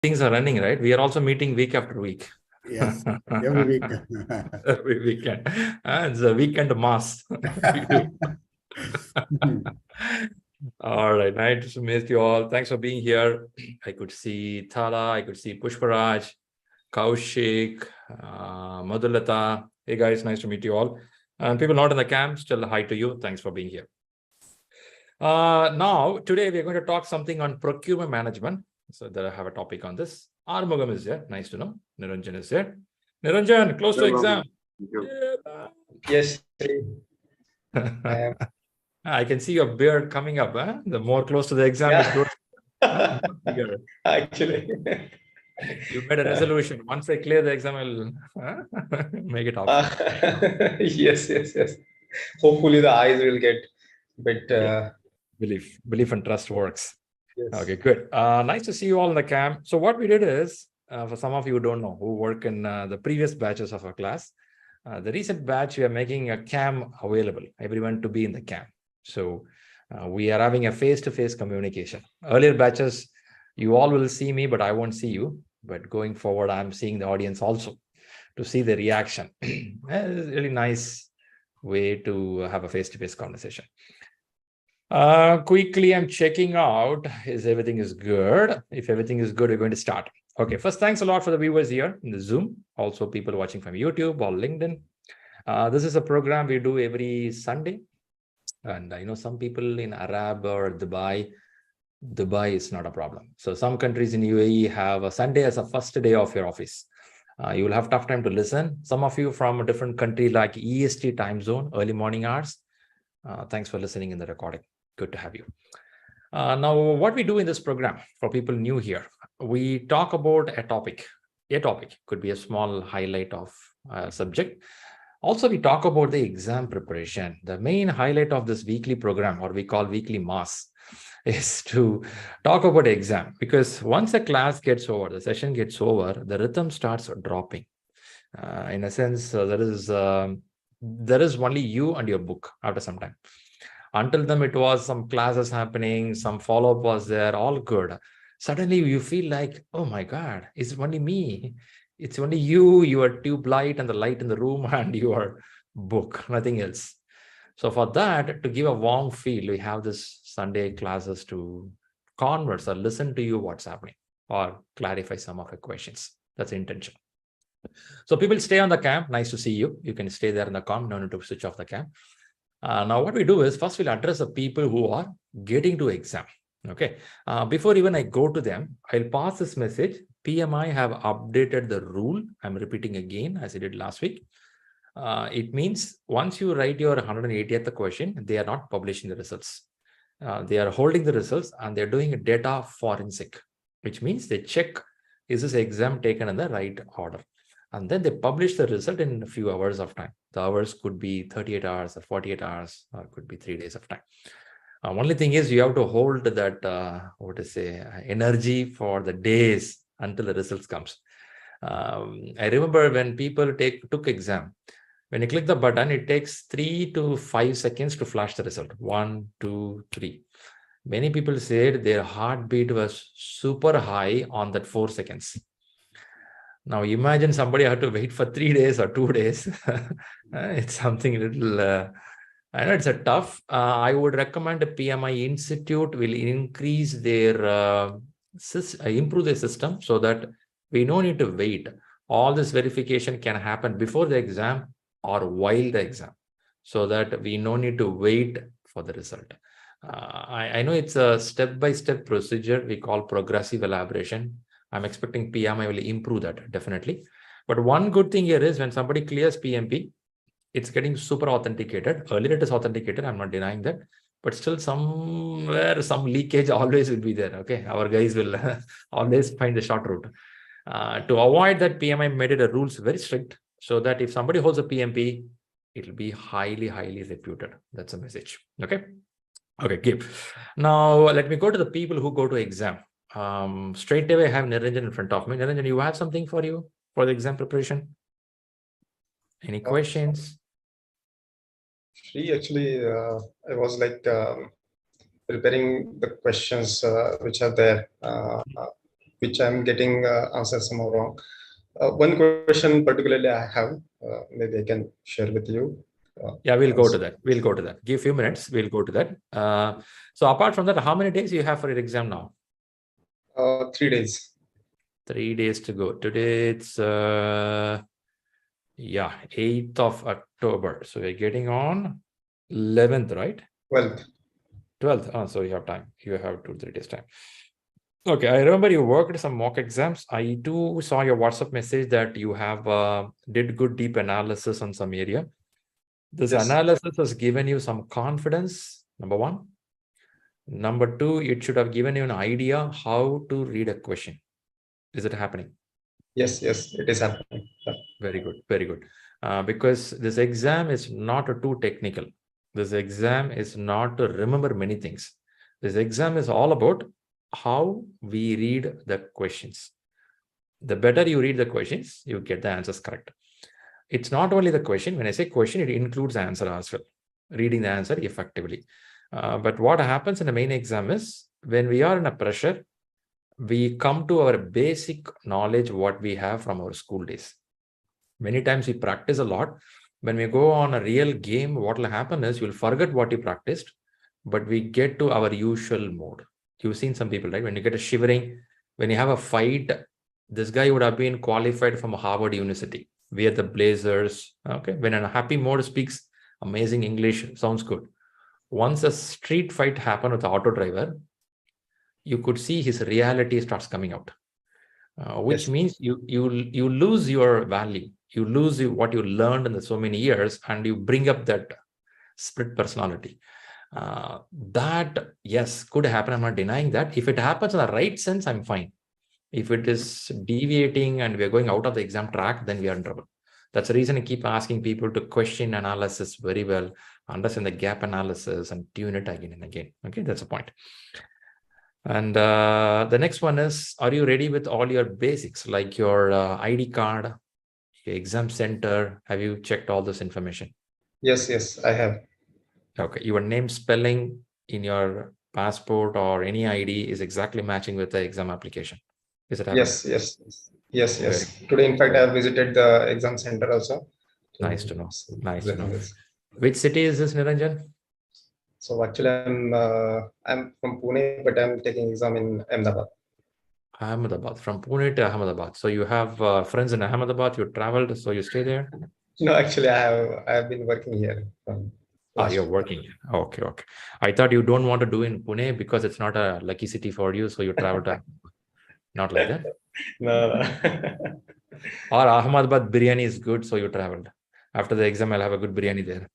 things are running, right? We are also meeting week after week. Yes, every week. Every weekend. It's a weekend mass. We do. All right, nice to meet you all. Thanks for being here. I could see Thala, I could see Pushparaj, Kaushik, Madhulata. Hey guys, nice to meet you all. And people not in the camp, still hi to you. Thanks for being here. Now, today we're going to talk something on procurement management. So that I have a topic on this. Armugam is here. Nice to know. Niranjan is here. Niranjan, close to exam. Yes. I can see your beard coming up. Huh? The more close to the exam it goes. Actually. You made a resolution. Once I clear the exam, I'll make it up. Yes. Hopefully the eyes will get a bit... Belief and trust works. Yes. Okay, good. Nice to see you all in the camp. So what we did is, for some of you who don't know, who work in the previous batches of our class, the recent batch, we are making a CAM available, everyone to be in the CAM. So we are having a face-to-face communication. Earlier batches, you all will see me, but I won't see you. But going forward, I'm seeing the audience also to see the reaction. It's a really nice way to have a face-to-face conversation. Quickly, I'm checking out if everything is good. If everything is good, we're going to start. Okay, first, thanks a lot for the viewers here in the Zoom. Also, people watching from YouTube or LinkedIn. This is a program we do every Sunday. And I know some people in Arab or Dubai is not a problem. So some countries in UAE have a Sunday as a first day of your office. You will have tough time to listen. Some of you from a different country like EST time zone, early morning hours. Thanks for listening in the recording. Good to have you. Now, what we do in this program for people new here, we talk about a topic. A topic could be a small highlight of a subject. Also, we talk about the exam preparation. The main highlight of this weekly program, or we call weekly mass, is to talk about exam, because once a class gets over, the session gets over, the rhythm starts dropping. In a sense, there is only you and your book after some time. Until then, it was some classes happening, some follow-up was there, all good. Suddenly you feel like, oh my God, it's only me. It's only you, your tube light and the light in the room and your book, nothing else. So for that, to give a warm feel, we have this Sunday classes to converse or listen to you what's happening or clarify some of the questions. That's the intention. So people stay on the camp. Nice to see you. You can stay there in the camp. No need to switch off the camp. Now, what we do is first we'll address the people who are getting to exam. Okay. Before even I go to them, I'll pass this message. PMI have updated the rule. I'm repeating again as I did last week. It means once you write your 180th question, they are not publishing the results. They are holding the results and they're doing a data forensic, which means they check, is this exam taken in the right order? And then they publish the result in a few hours of time. The hours could be 38 hours or 48 hours, or could be 3 days of time. Only thing is you have to hold that, energy for the days until the results comes. I remember when people took exam, when you click the button, it takes 3 to 5 seconds to flash the result. 1, 2, 3. Many people said their heartbeat was super high on that 4 seconds. Now imagine somebody had to wait for 3 days or 2 days. It's something little, I know it's a tough. I would recommend a PMI Institute will increase their, improve their system so that we don't need to wait. All this verification can happen before the exam or while the exam, so that we no need to wait for the result. I know it's a step-by-step procedure we call progressive elaboration. I'm expecting PMI will improve that, definitely. But one good thing here is when somebody clears PMP, it's getting super authenticated. Earlier it is authenticated, I'm not denying that. But still somewhere, some leakage always will be there, okay? Our guys will always find the short route. To avoid that, PMI made it a rules very strict, so that if somebody holds a PMP, it will be highly, highly reputed. That's a message, okay? Okay, give. Now, let me go to the people who go to exam. Straight away, I have Niranjan in front of me. Niranjan, you have something for you for the exam preparation? Any questions? Actually, I was preparing the questions which are there which I'm getting answers some are wrong. One question particularly I have, maybe I can share with you. Yeah, we'll go to that. We'll go to that. Give a few minutes. We'll go to that. So apart from that, how many days you have for your exam now? 3 days. 3 days to go. Today it's 8th of October. So we're getting on 11th, right? 12th. 12th. Oh, so you have time. You have 2-3 days time. Okay, I remember you worked some mock exams. I too saw your WhatsApp message that you have did good deep analysis on some area. This Yes. analysis has given you some confidence, number one. Number two, it should have given you an idea how to read a question. Is it happening? Yes, it is happening. Very good, very good. Because this exam is not too technical. This exam is not to remember many things. This exam is all about how we read the questions. The better you read the questions, you get the answers correct. It's not only the question. When I say question, it includes the answer as well, reading the answer effectively. But what happens in the main exam is when we are in a pressure, we come to our basic knowledge, what we have from our school days. Many times we practice a lot. When we go on a real game, what will happen is you'll forget what you practiced, but we get to our usual mode. You've seen some people, right? When you get a shivering, when you have a fight, this guy would have been qualified from Harvard University. We are the Blazers. Okay. When in a happy mode speaks amazing English, sounds good. Once a street fight happened with the auto driver, you could see his reality starts coming out, which means you lose your value. You lose what you learned in the so many years, and you bring up that split personality. That, yes, could happen. I'm not denying that. If it happens in the right sense, I'm fine. If it is deviating and we're going out of the exam track, then we are in trouble. That's the reason I keep asking people to question analysis very well, understand the gap analysis, and tune it again and again. Okay, that's the point. And the next one is, are you ready with all your basics, like your ID card, your exam center? Have you checked all this information? Yes, I have. Okay, your name spelling in your passport or any ID is exactly matching with the exam application. Is it happening? Yes. Today, in fact, I have visited the exam center also. Nice to know. Nice to know. Yes. Which city is this, Niranjan? So actually, I'm from Pune, but I'm taking exam in Ahmedabad. Ahmedabad, from Pune to Ahmedabad. So you have friends in Ahmedabad. You traveled, so you stay there. No, actually, I have been working here. You're working. Okay. I thought you don't want to do in Pune because it's not a lucky city for you, so you travel to. Not like that. No. Or Ahmedabad biryani is good, so you traveled. After the exam, I'll have a good biryani there.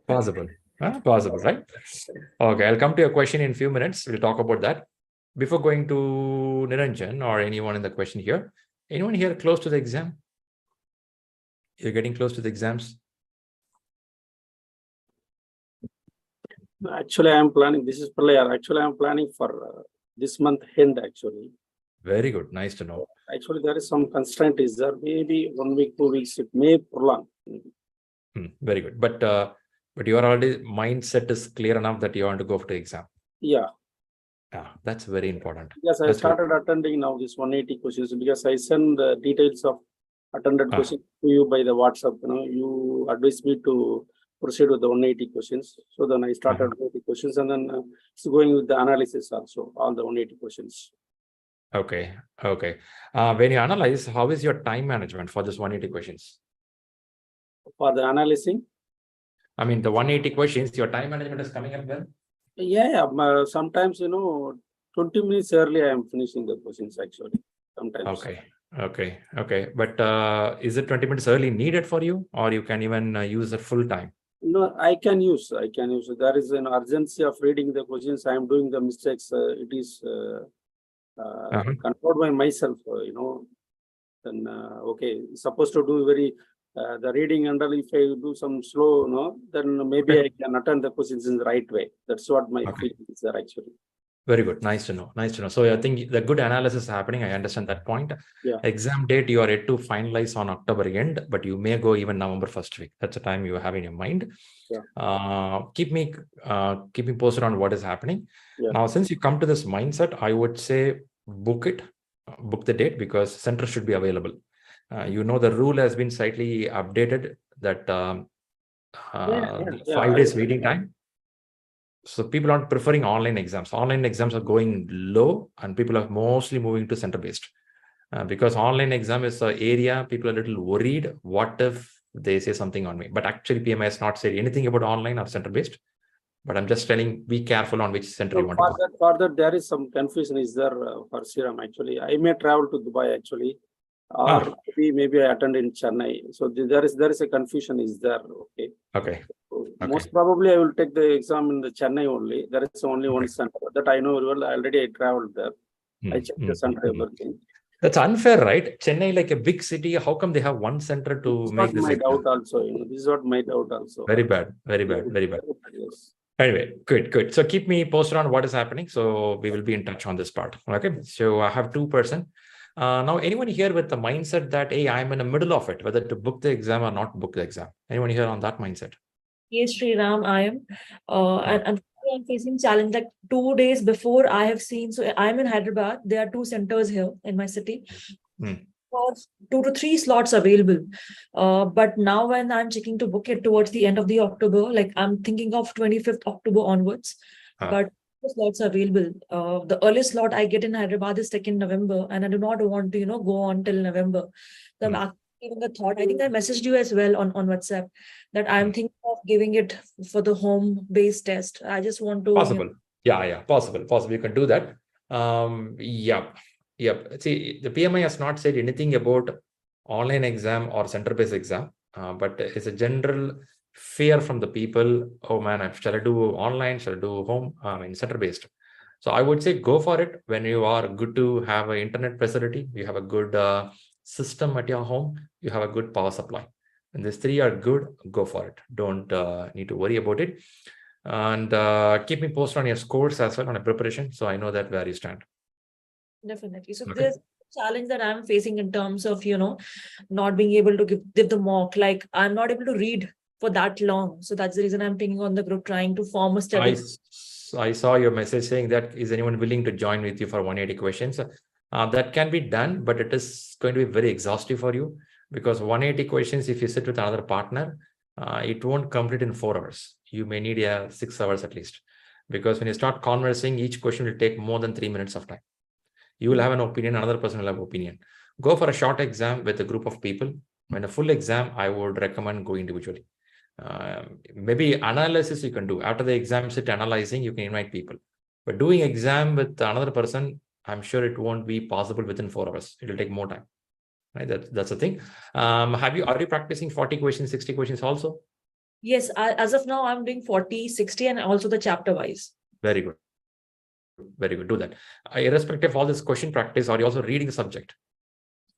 Possible. Possible, right? Okay, I'll come to your question in a few minutes. We'll talk about that. Before going to Niranjan or anyone in the question here, anyone here close to the exam? You're getting close to the exams? Actually, I am planning. This is Pralayar. Actually, I am planning for this month end. Actually, very good. Nice to know. Actually, there is some constraint. Is there maybe 1 week, 2 weeks? It may prolong. Very good. But your already mindset is clear enough that you want to go for the exam. Yeah. Yeah, that's very important. Yes, I started attending now this 180 questions because I send the details of attended questions to you by the WhatsApp. You advise me to proceed with the 180 questions. So then I started 180 questions, and then it's going with the analysis also, all the 180 questions. Okay. When you analyze, how is your time management for this 180 questions? For the analyzing? I mean, the 180 questions, your time management is coming up well? Yeah. Sometimes, 20 minutes early, I am finishing the questions actually. Sometimes. Okay. But is it 20 minutes early needed for you, or you can even use the full time? No, I can use. There is an urgency of reading the questions. I am doing the mistakes. It is controlled by myself, Then, okay, supposed to do very the reading, and if I do some slow, then maybe I can attend the questions in the right way. That's what my feeling is there actually. Very good. Nice to know. So I think the good analysis is happening. I understand that point. Yeah. Exam date, you are yet to finalize on October end, but you may go even November 1st week. That's the time you have in your mind. Yeah. Keep me posted on what is happening. Yeah. Now, since you come to this mindset, I would say book it, book the date, because center should be available. The rule has been slightly updated that 5 days waiting time. So people are preferring online exams. Online exams are going low and people are mostly moving to center-based. Because online exam is an area people are a little worried. What if they say something on me? But actually PMI has not said anything about online or center-based. But I'm just telling, be careful on which center you want to go. For that, there is some confusion is there for Sriram actually. I may travel to Dubai actually, or maybe I attend in Chennai. So there is a confusion is there. Okay. Most probably I will take the exam in the Chennai only. There is only one center that I know very well. Already I traveled there. I checked the center, everything. That's unfair, right? Chennai, like a big city, how come they have one center to make this? My doubt also. This is what my doubt also. Very bad, very bad, very bad. Yes. Anyway, good. So keep me posted on what is happening. So we will be in touch on this part. Okay. So I have 2%. Now, anyone here with the mindset that, hey, I'm in the middle of it, whether to book the exam or not book the exam? Anyone here on that mindset? Yes, Sriram, I am. And I'm facing challenge like 2 days before I have seen. So I'm in Hyderabad. There are 2 centers here in my city. For 2 to 3 slots available. But now when I'm checking to book it towards the end of the October, like I'm thinking of 25th October onwards, but the slots are available. The earliest slot I get in Hyderabad is 2nd November, and I do not want to, go on till November. So I'm giving a thought. I think I messaged you as well on WhatsApp that I'm thinking of giving it for the home-based test. I just want to... Possible. Yeah, possible. You can do that. Yep. See, the PMI has not said anything about online exam or center-based exam, but it's a general fear from the people. Oh man, shall I do online? Shall I do home? Center-based. So I would say go for it when you are good to have an internet facility. You have a good system at your home. You have a good power supply. And these 3 are good. Go for it. Don't need to worry about it. And keep me posted on your scores as well on a preparation, so I know that where you stand. Definitely. So there's a challenge that I'm facing in terms of, not being able to give the mock. Like I'm not able to read for that long. So that's the reason I'm pinging on the group, trying to form a study. I saw your message saying that is anyone willing to join with you for 180 questions? That can be done, but it is going to be very exhaustive for you, because 180 questions, if you sit with another partner, it won't complete in 4 hours. You may need 6 hours at least, because when you start conversing, each question will take more than 3 minutes of time. You will have an opinion, another person will have opinion. Go for a short exam with a group of people. When a full exam, I would recommend go individually. Maybe analysis you can do. After the exam, sit analyzing, you can invite people. But doing exam with another person, I'm sure it won't be possible within 4 hours. It will take more time. Right? That's the thing. Are you practicing 40 questions, 60 questions also? Yes, as of now, I'm doing 40, 60, and also the chapter wise. Very good. Do that. Irrespective of all this question practice, are you also reading the subject?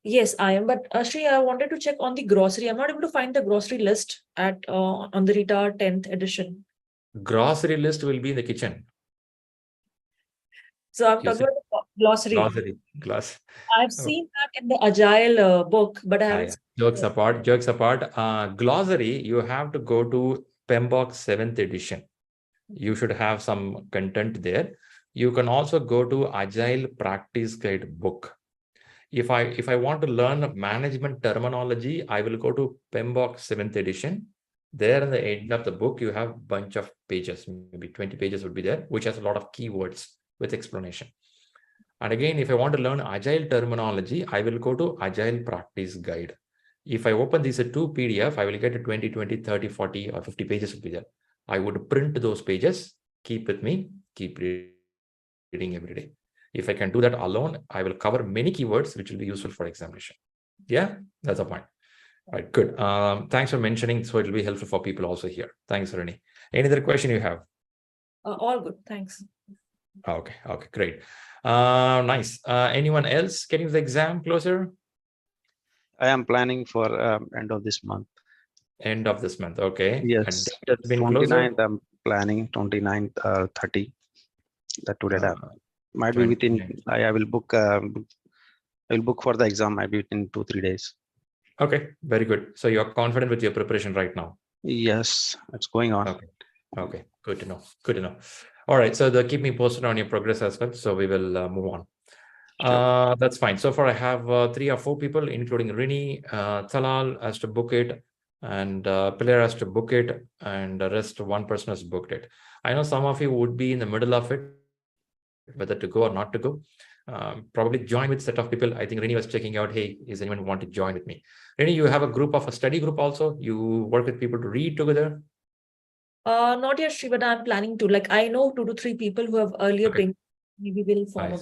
Yes, I am. But Shri, I wanted to check on the grocery. I'm not able to find the grocery list on the Rita 10th edition. Grocery list will be in the kitchen. So I'm talking about the glossary. Glossary. I've seen that in the Agile book, but I haven't. Jokes apart. Glossary, you have to go to PMBOK 7th edition. You should have some content there. You can also go to Agile Practice Guide book. If I want to learn management terminology, I will go to PMBOK 7th edition. There in the end of the book, you have a bunch of pages, maybe 20 pages would be there, which has a lot of keywords with explanation. And again, if I want to learn Agile terminology, I will go to Agile Practice Guide. If I open these 2 PDF, I will get a 20, 30, 40 or 50 pages will be there. I would print those pages, keep with me, keep reading every day. If I can do that alone, I will cover many keywords, which will be useful for examination. Yeah, that's the point. All right, good. Thanks for mentioning. So it will be helpful for people also here. Thanks, Rini. Any other question you have? All good. Thanks. Okay, great. Nice. Anyone else getting the exam closer? I am planning for end of this month. End of this month, okay. Yes, and 29th I'm planning, 29th, 30. That would might be within. I will book. I will book for the exam. Might be within 2-3 days. Okay, very good. So you're confident with your preparation right now? Yes, it's going on. Okay, good to know. All right, so keep me posted on your progress as well. So we will move on. That's fine. So far, I have 3 or 4 people, including Rini, Talal has to book it, and Pilar has to book it, and the rest, one person has booked it. I know some of you would be in the middle of it, whether to go or not to go. Probably join with set of people. I think Rini was checking out, hey, is anyone want to join with me? Rini, you have a study group also? You work with people to read together? Not yet, Shri, but I'm planning to. Like, I know 2 to 3 people who have earlier Okay. been. Maybe we'll form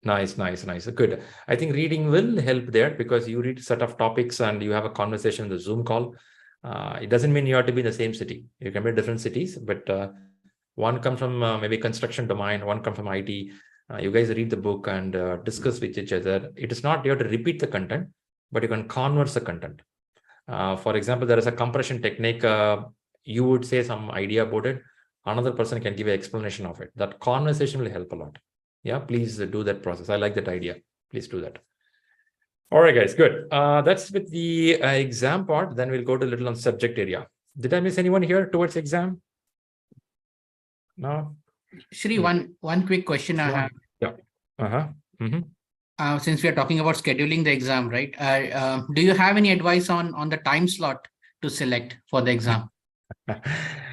Nice. Nice. Good. I think reading will help there because you read a set of topics and you have a conversation in the Zoom call. It doesn't mean you have to be in the same city. You can be in different cities, but one comes from maybe construction domain, one comes from IT. You guys read the book and discuss with each other. It is not you have to repeat the content, but you can converse the content. For example, there is a compression technique. You would say some idea about it. Another person can give an explanation of it. That conversation will help a lot. Yeah, please do that process. I like that idea. Please do that. All right, guys, good. That's with the exam part. Then we'll go to a little on subject area. Did I miss anyone here towards exam? No? Shri, one quick question I have. Yeah. Since we are talking about scheduling the exam, right? Do you have any advice on the time slot to select for the exam?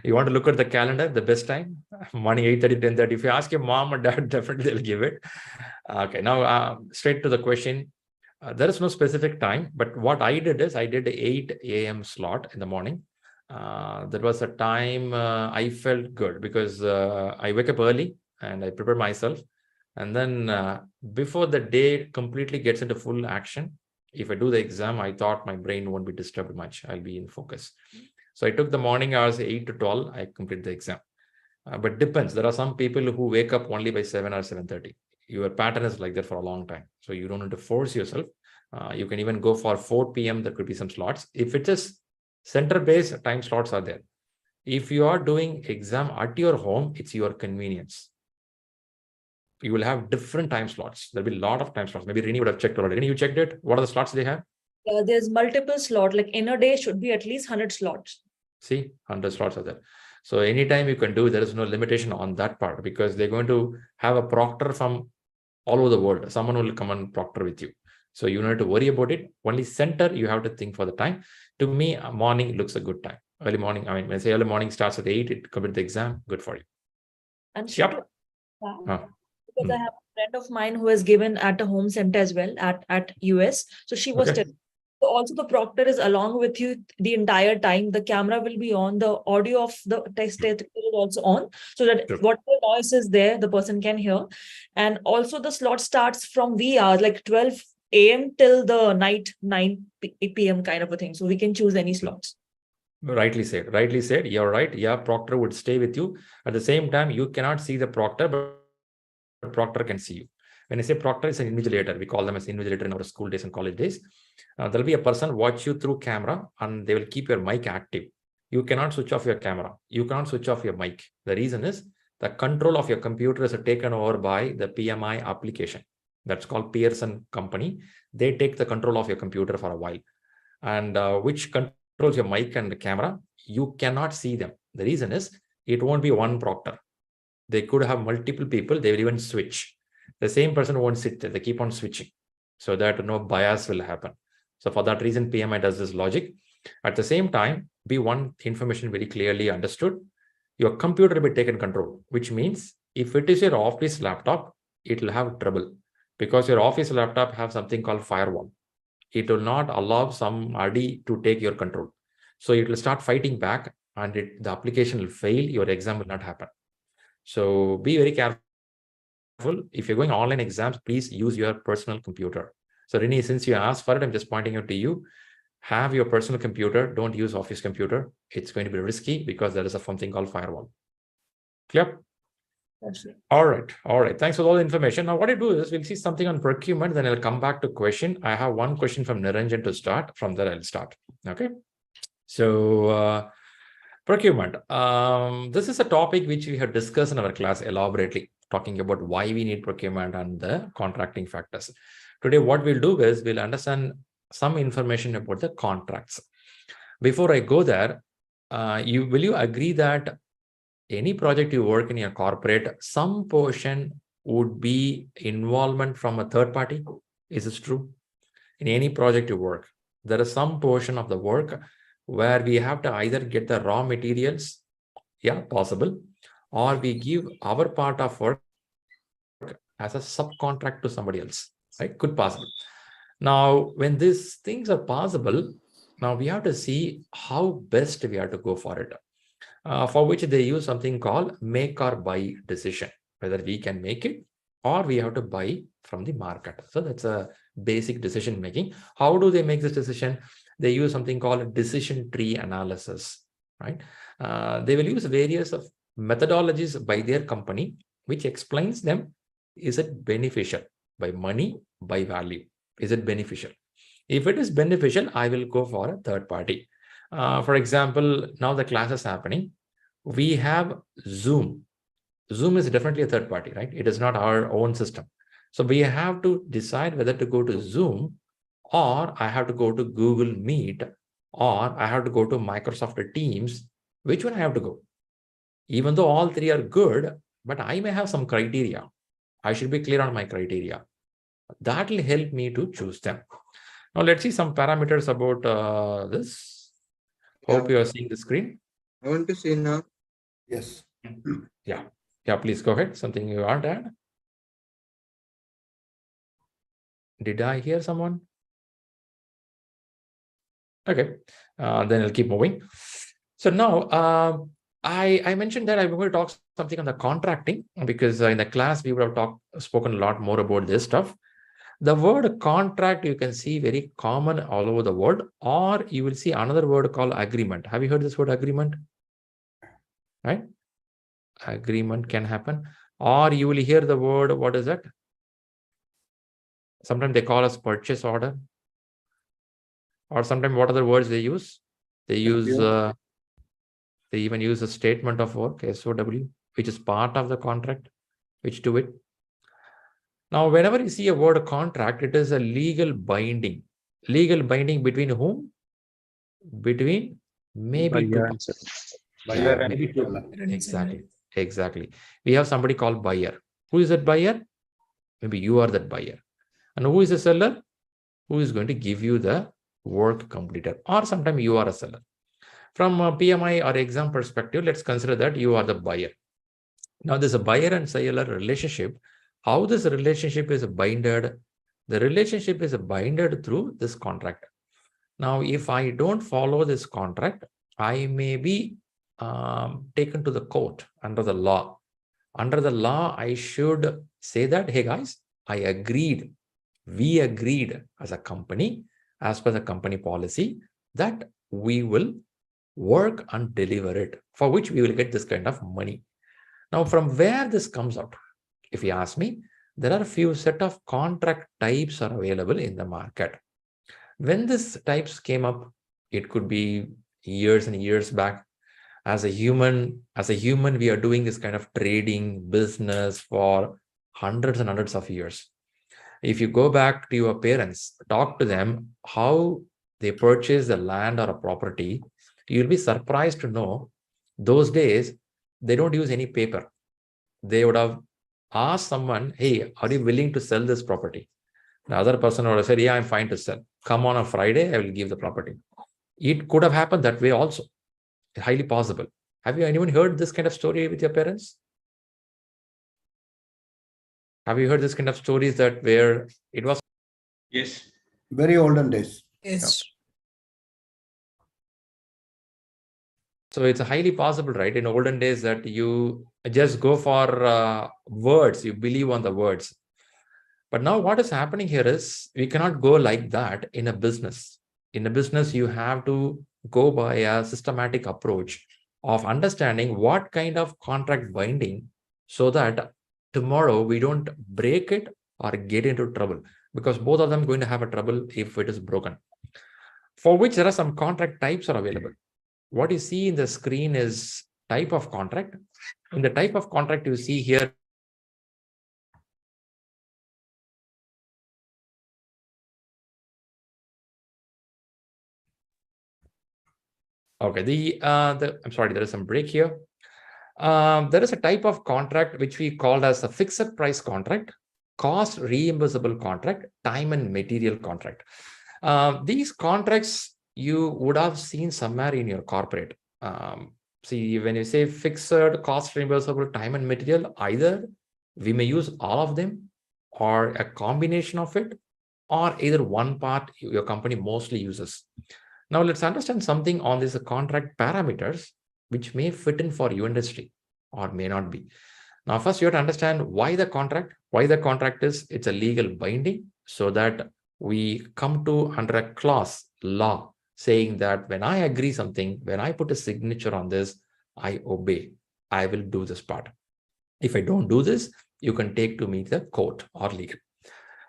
You want to look at the calendar, the best time? Morning 8:30, 10:30. If you ask your mom or dad, definitely they'll give it. Okay, now straight to the question. There is no specific time, but what I did is I did the 8 a.m. slot in the morning. That was a time I felt good because I wake up early and I prepare myself. And then before the day completely gets into full action, if I do the exam, I thought my brain won't be disturbed much. I'll be in focus. So I took the morning hours 8 to 12. I complete the exam. But depends. There are some people who wake up only by 7 or 7:30. Your pattern is like that for a long time. So you don't need to force yourself. You can even go for 4 p.m. There could be some slots. If it is center-based, time slots are there. If you are doing exam at your home, it's your convenience. You will have different time slots. There'll be a lot of time slots. Maybe Rini would have checked already. Rini, you checked it? What are the slots they have? There's multiple slots. Like in a day should be at least 100 slots. See, 100 slots are there. So anytime you can do, there is no limitation on that part because they're going to have a proctor from all over the world. Someone will come and proctor with you. So you don't have to worry about it. Only center, you have to think for the time. To me, morning looks a good time. Early morning, I mean, when I say early morning starts at 8, it complete the exam, good for you. And Yep. Because I have a friend of mine who has given at a home center as well at US. So she was Okay. So also the proctor is along with you the entire time. The camera will be on, the audio of the test is also on, so that Sure. whatever noise is there, the person can hear. And also the slot starts from wee hours, like 12 a.m. till the night 9 p.m. kind of a thing. So we can choose any slots. Rightly said. You're right. Yeah, proctor would stay with you. At the same time, you cannot see the proctor, but proctor can see you. When I say proctor, it's an invigilator. We call them as invigilator in our school days and college days. There'll be a person watch you through camera and they will keep your mic active. You cannot switch off your camera. You can't switch off your mic. The reason is the control of your computer is taken over by the PMI application. That's called Pearson company. They take the control of your computer for a while. And which controls your mic and the camera, you cannot see them. The reason is it won't be one proctor. They could have multiple people. They will even switch. The same person won't sit there. They keep on switching so that no bias will happen. So for that reason, PMI does this logic. At the same time, be one information very clearly understood. Your computer will be taken control, which means if it is your office laptop, it will have trouble because your office laptop have something called firewall. It will not allow some RD to take your control. So it will start fighting back and the application will fail. Your exam will not happen. So be very careful. If you're going online exams, please use your personal computer. So Rini, since you asked for it, I'm just pointing out to you, have your personal computer. Don't use office computer. It's going to be risky because there is something called firewall. Clear? All right. Thanks for all the information. Now, what I do is we'll see something on procurement, then I'll come back to question. I have one question from Niranjan to start. From there, I'll start. Okay. So procurement. This is a topic which we have discussed in our class elaborately, talking about why we need procurement and the contracting factors. Today, what we'll do is we'll understand some information about the contracts. Before I go there, will you agree that any project you work in your corporate, some portion would be involvement from a third party. Is this true? In any project you work, there is some portion of the work where we have to either get the raw materials, yeah, possible, or we give our part of work as a subcontract to somebody else, right? Could possible. Now, when these things are possible, now we have to see how best we have to go for it. For which they use something called make or buy decision, whether we can make it or we have to buy from the market. So that's a basic decision making. How do they make this decision? They use something called decision tree analysis, right? They will use various of methodologies by their company, which explains them, is it beneficial by money, by value? Is it beneficial? If it is beneficial, I will go for a third party. For example, now the class is happening. We have Zoom. Zoom is definitely a third party, right? It is not our own system. So we have to decide whether to go to Zoom, or I have to go to Google Meet, or I have to go to Microsoft Teams. Which one I have to go? Even though all three are good, but I may have some criteria. I should be clear on my criteria. That will help me to choose them. Now let's see some parameters about this. Hope you are seeing the screen. I want to say now. Yes. Yeah, please go ahead. Something you want to add? Did I hear someone? Okay, then I'll keep moving. So now I mentioned that I'm going to talk something on the contracting, because in the class we would have spoken a lot more about this stuff. The word contract you can see very common all over the world, or you will see another word called agreement. Have you heard this word agreement? Right? Agreement can happen. Or you will hear the word, what is that? Sometimes they call us purchase order. Or sometimes what other words they use? They use, they even use a statement of work, SOW, which is part of the contract, which do it. Now, whenever you see a word contract, it is a legal binding. Legal binding between whom? Between maybe two people. Buyer and Maybe seller. Exactly. We have somebody called buyer. Who is that buyer? Maybe you are that buyer. And who is the seller? Who is going to give you the work completed? Or sometimes you are a seller. From a PMI or exam perspective, let's consider that you are the buyer. Now, there's a buyer and seller relationship. How this relationship is binded? The relationship is binded through this contract. Now, if I don't follow this contract, I may be taken to the court under the law. Under the law, I should say that, hey guys, I agreed. We agreed as a company, as per the company policy, that we will work and deliver it, for which we will get this kind of money. Now, from where this comes out, if you ask me, there are a few set of contract types are available in the market. When this types came up, it could be years and years back. As a human, we are doing this kind of trading business for hundreds and hundreds of years. If you go back to your parents, talk to them how they purchase the land or a property, you'll be surprised to know those days they don't use any paper. They would have asked someone, hey, are you willing to sell this property? The other person would have said, yeah, I'm fine to sell. Come on a Friday, I will give the property. It could have happened that way also. Highly possible. Have you anyone heard this kind of story with your parents? Have you heard this kind of stories that where it was? Yes. Very olden days. Yes. So it's highly possible, right? In olden days that you just go for words, you believe on the words. But now what is happening here is we cannot go like that in a business. In a business, you have to go by a systematic approach of understanding what kind of contract binding, so that tomorrow we don't break it or get into trouble, because both of them are going to have a trouble if it is broken. For which there are some contract types are available. What you see in the screen is type of contract. In the type of contract you see here, okay, I'm sorry, there is some break here. There is a type of contract which we call as a fixed price contract, cost reimbursable contract, time and material contract. These contracts you would have seen somewhere in your corporate. See, when you say fixed, cost reimbursable, time and material, either we may use all of them or a combination of it, or either one part your company mostly uses. Now let's understand something on these contract parameters which may fit in for your industry or may not be. Now, first you have to understand why the contract is, it's a legal binding, so that we come to under a clause law saying that when I agree something, when I put a signature on this, I obey, I will do this part. If I don't do this, you can take to me the court or legal.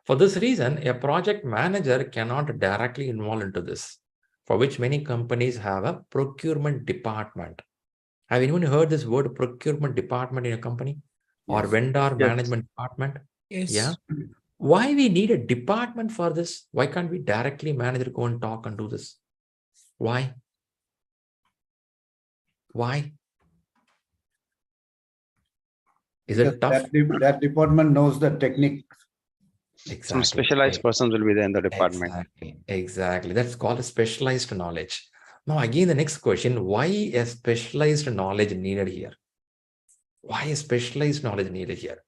For this reason, a project manager cannot directly involve into this, for which many companies have a procurement department. Have anyone heard this word procurement department in a company? Or Yes. vendor Yes. management department? Yes. Yeah. Why we need a department for this? Why can't we directly manager go and talk and do this? Why? Why? Is it tough? That department knows the technique. Exactly. Some specialized persons will be there in the department. Exactly. That's called a specialized knowledge. Now, again, the next question, why a specialized knowledge needed here? Why is specialized knowledge needed here?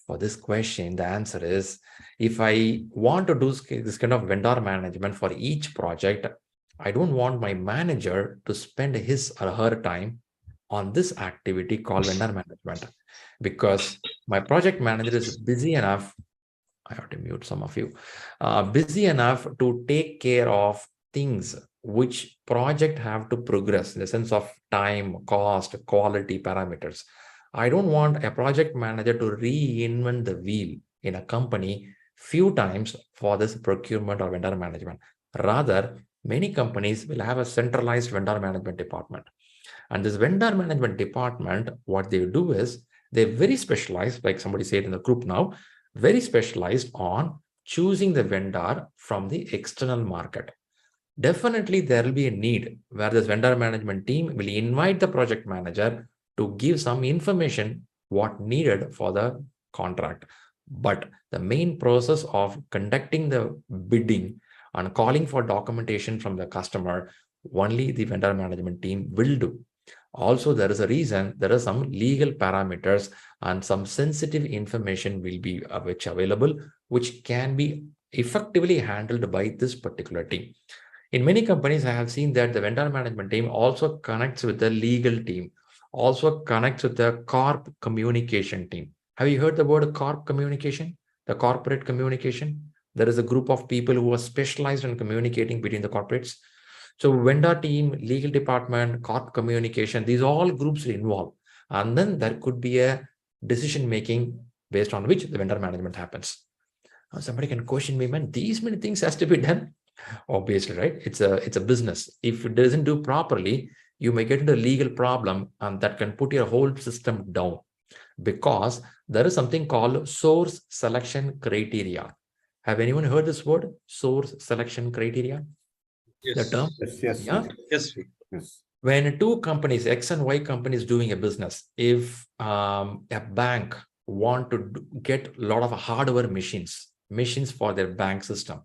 For this question, the answer is, if I want to do this kind of vendor management for each project, I don't want my manager to spend his or her time on this activity called vendor management, because my project manager is busy enough. I have to mute some of you. Busy enough to take care of things which project have to progress in the sense of time, cost, quality parameters. I don't want a project manager to reinvent the wheel in a company few times for this procurement or vendor management. Rather, many companies will have a centralized vendor management department. And this vendor management department, what they do is they're very specialized, like somebody said in the group now, very specialized on choosing the vendor from the external market. Definitely there will be a need where this vendor management team will invite the project manager to give some information what needed for the contract. But the main process of conducting the bidding and calling for documentation from the customer, only the vendor management team will do. Also, there is a reason, there are some legal parameters and some sensitive information will be available, which can be effectively handled by this particular team. In many companies, I have seen that the vendor management team also connects with the legal team, also connects with the corp communication team. Have you heard the word corp communication? The corporate communication? There is a group of people who are specialized in communicating between the corporates. So vendor team, legal department, corp communication, these all groups are involved. And then there could be a decision making based on which the vendor management happens. Now somebody can question me, man, these many things has to be done. Obviously, right? It's a business. If it doesn't do properly, you may get into a legal problem, and that can put your whole system down, because there is something called source selection criteria. Have anyone heard this word, source selection criteria? The term? Yes. Yeah. Yes. When two companies, X and Y companies, doing a business, if a bank want to get a lot of hardware machines for their bank system,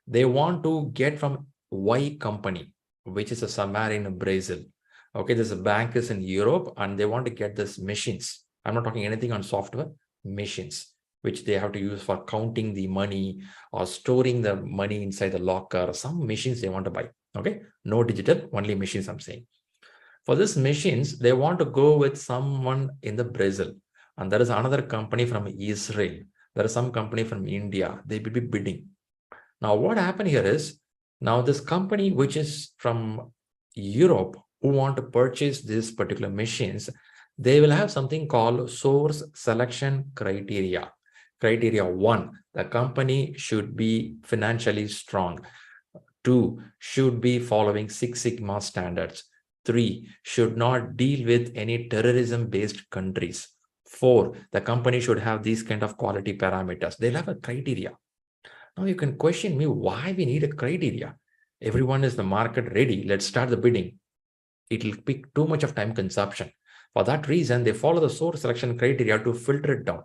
they want to get from Y company, which is somewhere in Brazil. Okay, there's a bank is in Europe and they want to get this machines. I'm not talking anything on software, machines, which they have to use for counting the money or storing the money inside the locker. Some machines they want to buy. Okay, no digital, only machines I'm saying. For these machines, they want to go with someone in the Brazil. And there is another company from Israel. There is some company from India. They will be bidding. Now, what happened here is, now this company, which is from Europe, who want to purchase these particular machines, they will have something called source selection criteria. Criteria 1, the company should be financially strong. 2, should be following Six Sigma standards. 3, should not deal with any terrorism-based countries. 4, the company should have these kind of quality parameters. They'll have a criteria. Now you can question me why we need a criteria. Everyone is the market ready. Let's start the bidding. It will take too much of time consumption. For that reason, they follow the source selection criteria to filter it down.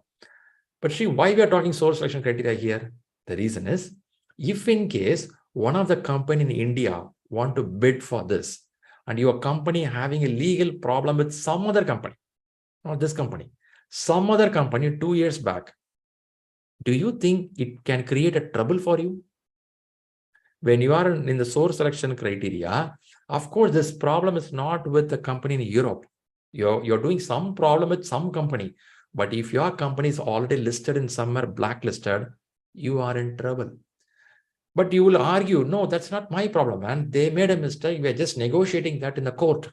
But see, why we are talking source selection criteria here? The reason is, if in case one of the company in India want to bid for this, and your company having a legal problem with some other company, not this company, some other company 2 years back, do you think it can create a trouble for you? When you are in the source selection criteria, of course, this problem is not with the company in Europe. You're doing some problem with some company. But if your company is already listed in somewhere blacklisted, you are in trouble. But you will argue, no, that's not my problem, man. They made a mistake. We are just negotiating that in the court.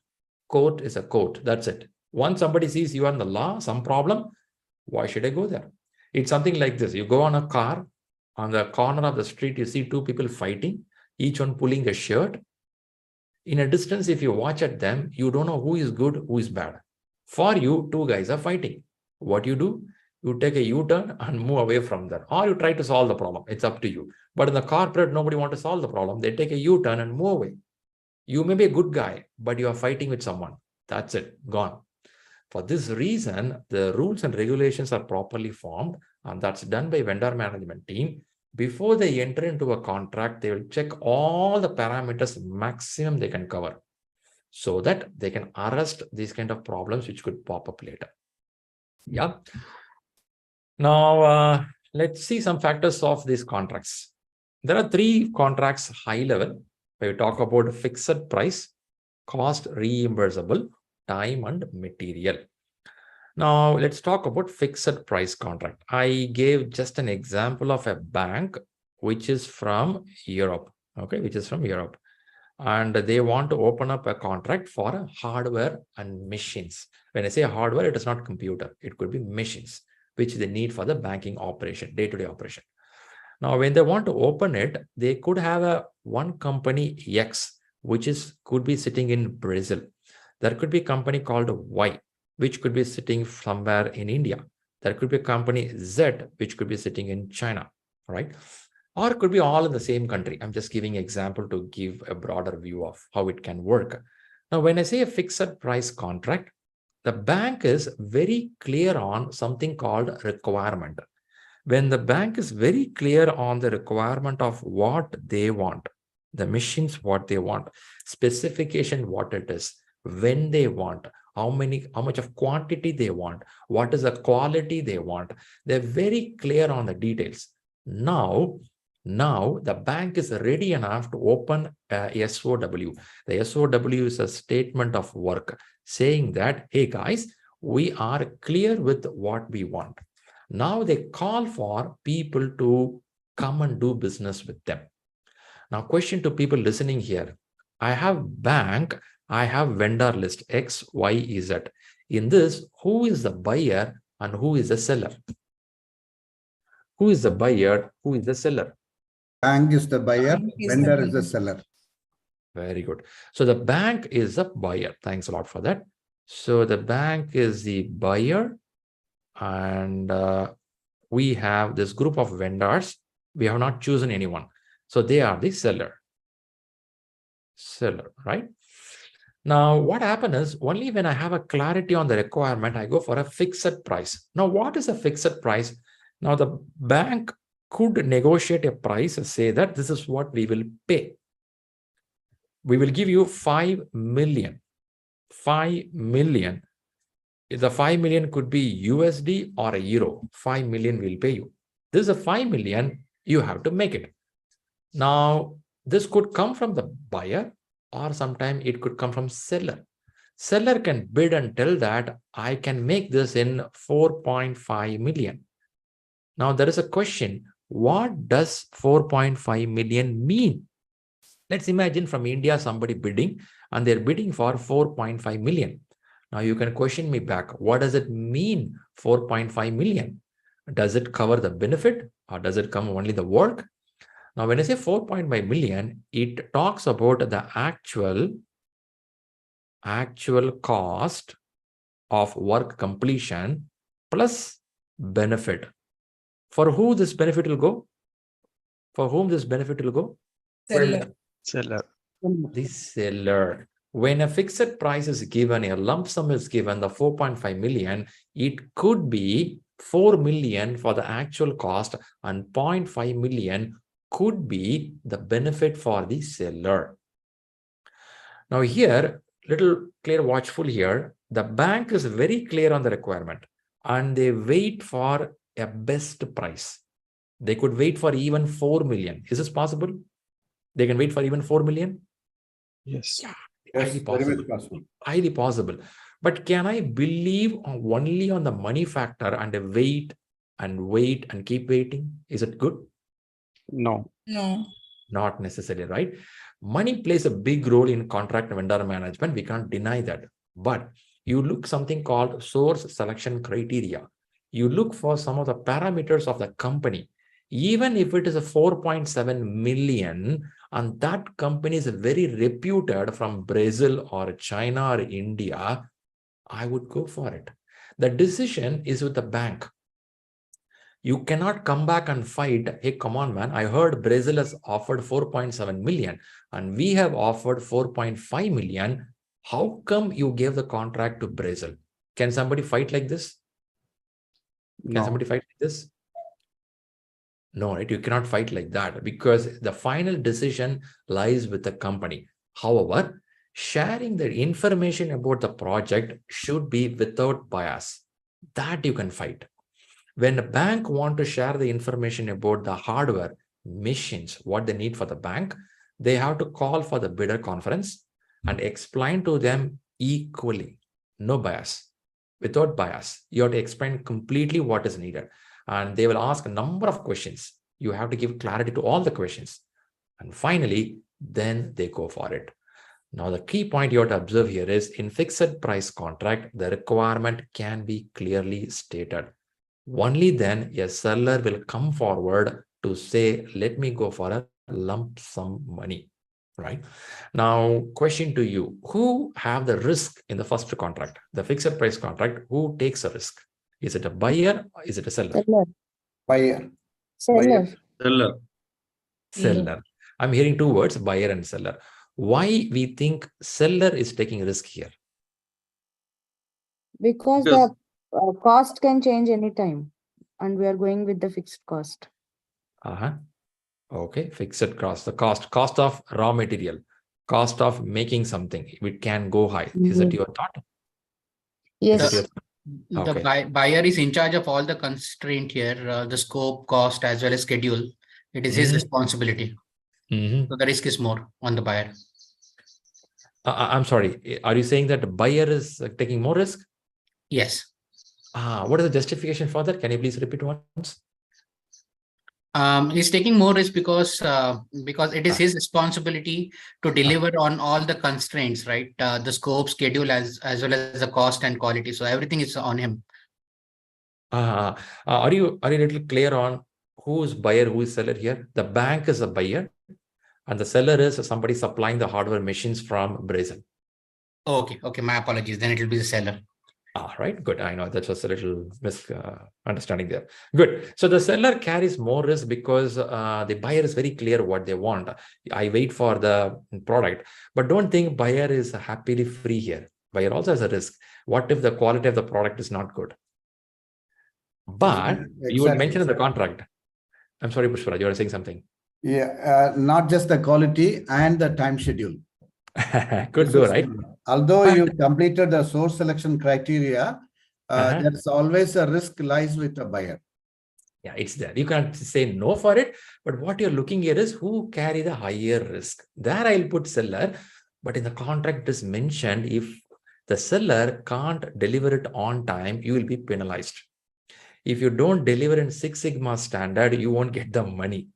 Court is a court. That's it. Once somebody sees you are in the law, some problem, why should I go there? It's something like this. You go on a car, on the corner of the street, you see two people fighting, each one pulling a shirt. In a distance, if you watch at them, you don't know who is good, who is bad. For you, two guys are fighting. What you do? You take a U-turn and move away from there. Or you try to solve the problem. It's up to you. But in the corporate, nobody wants to solve the problem. They take a U-turn and move away. You may be a good guy, but you are fighting with someone. That's it. Gone. For this reason, the rules and regulations are properly formed, and that's done by vendor management team. Before they enter into a contract, they will check all the parameters maximum they can cover, so that they can arrest these kind of problems which could pop up later. Yeah. Now, let's see some factors of these contracts. There are 3 contracts high level. We talk about fixed price, cost reimbursable, time and material. Now, let's talk about fixed price contract. I gave just an example of a bank which is from Europe, okay, which is from Europe. And they want to open up a contract for hardware and machines. When I say hardware, it is not computer. It could be machines, which they need for the banking operation, day-to-day operation. Now, when they want to open it, they could have one company X, which could be sitting in Brazil. There could be a company called Y, which could be sitting somewhere in India. There could be a company Z, which could be sitting in China, right? Or it could be all in the same country. I'm just giving an example to give a broader view of how it can work. Now, when I say a fixed price contract, the bank is very clear on something called requirement. When the bank is very clear on the requirement of what they want, the machines, what they want, specification, what it is, when they want, how much of quantity they want, what is the quality they want, they're very clear on the details. Now the bank is ready enough to open a SOW. The SOW is a statement of work saying that, hey guys, we are clear with what we want. Now they call for people to come and do business with them. Now, question to people listening here. I have bank, I have vendor list X, Y, Z. In this, who is the buyer and who is the seller? Who is the buyer? Who is the seller? Bank is the buyer, vendor is the seller. Very good. So the bank is the buyer. Thanks a lot for that. So the bank is the buyer, and we have this group of vendors. We have not chosen anyone. So they are the seller. Seller, right? Now, what happens is only when I have a clarity on the requirement, I go for a fixed price. Now, what is a fixed price? Now, the bank could negotiate a price and say that this is what we will pay. We will give you 5 million. 5 million. The 5 million could be USD or a euro. 5 million will pay you. This is a 5 million, you have to make it. Now, this could come from the buyer, or sometimes it could come from seller. Seller can bid and tell that I can make this in 4.5 million. Now, there is a question, what does 4.5 million mean? Let's imagine from India, somebody bidding, and they're bidding for 4.5 million. Now, you can question me back. What does it mean, 4.5 million? Does it cover the benefit, or does it cover only the work? Now, when I say 4.5 million, it talks about the actual cost of work completion plus benefit. For who this benefit will go? For whom this benefit will go? Seller. The seller. When a fixed price is given, a lump sum is given, the 4.5 million, it could be 4 million for the actual cost and 0.5 million could be the benefit for the seller. Now here, little clear watchful here, the bank is very clear on the requirement and they wait for a best price. They could wait for even 4 million. Is this possible? They can wait for even 4 million? Yes. Yeah, Yes, highly very possible. much possible. Highly possible. But can I believe only on the money factor and wait and keep waiting? Is it good? No. No. Not necessarily, right? Money plays a big role in contract vendor management. We can't deny that. But you look something called source selection criteria. You look for some of the parameters of the company. Even if it is a 4.7 million and that company is very reputed from Brazil or China or India, I would go for it. The decision is with the bank. You cannot come back and fight. Hey, come on, man. I heard Brazil has offered 4.7 million and we have offered 4.5 million. How come you gave the contract to Brazil? Can somebody fight like this? Can somebody fight like this? No, right? You cannot fight like that because the final decision lies with the company. However, sharing the information about the project should be without bias. That you can fight. When a bank wants to share the information about the hardware, machines, what they need for the bank, they have to call for the bidder conference and explain to them equally. No bias. Without bias, you have to explain completely what is needed. And they will ask a number of questions. You have to give clarity to all the questions. And finally, then they go for it. Now, the key point you have to observe here is in fixed price contract, the requirement can be clearly stated. Only then a seller will come forward to say, let me go for a lump sum money, right? Now, question to you, who have the risk in the first contract, the fixed price contract, who takes a risk? Is it a buyer or is it a seller? Seller. Buyer. Seller. Seller. Seller. I'm hearing two words, buyer and seller. Why we think seller is taking risk here? Because Yes. the cost can change anytime and we are going with the fixed cost. Okay, fixed cost, the cost of raw material, cost of making something, it can go high. Is that your thought? Is that Yes. your The buyer is in charge of all the constraint here, the scope, cost, as well as schedule. It is his responsibility. So the risk is more on the buyer. I'm sorry. Are you saying that the buyer is taking more risk? Yes. What is the justification for that? Can you please repeat once? He's taking more risk because it is his responsibility to deliver on all the constraints, right? The scope, schedule, as well as the cost and quality. So everything is on him. Are you a little clear on who is buyer, who is seller here? The bank is a buyer, and the seller is somebody supplying the hardware machines from Brazil. Okay. My apologies. Then it will be the seller. Right, good. I know that was a little misunderstanding there. Good. So the seller carries more risk because the buyer is very clear what they want. I wait for the product, but don't think buyer is happily free here. Buyer also has a risk. What if the quality of the product is not good? But you would mention in the contract. I'm sorry, Pushparaj, you were saying something. Yeah, not just the quality and the time schedule. Could do, right? Although you completed the source selection criteria, there's always a risk lies with the buyer. Yeah, it's there. You can't say no for it, but what you're looking here is who carry the higher risk. There I'll put seller, but in the contract it is mentioned if the seller can't deliver it on time, you will be penalized. If you don't deliver in Six Sigma standard, you won't get the money.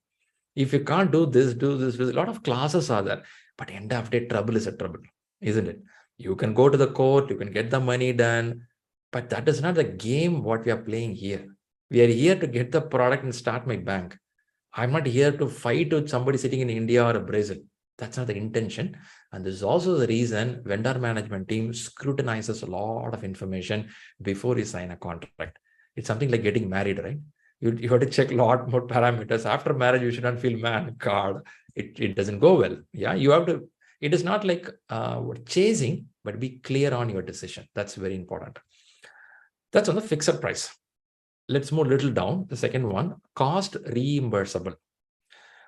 If you can't do this, a lot of classes are there. But end of the day, trouble is a trouble, isn't it? You can go to the court, you can get the money done, but that is not the game what we are playing here. We are here to get the product and start my bank. I'm not here to fight with somebody sitting in India or Brazil. That's not the intention. And this is also the reason vendor management team scrutinizes a lot of information before you sign a contract. It's something like getting married, right? You have to check a lot more parameters. After marriage, you should not feel, man, God, it doesn't go well. Yeah, you have to It is not like chasing, but be clear on your decision. That's very important. That's on the fixed price. Let's move a little down. The second one, cost reimbursable.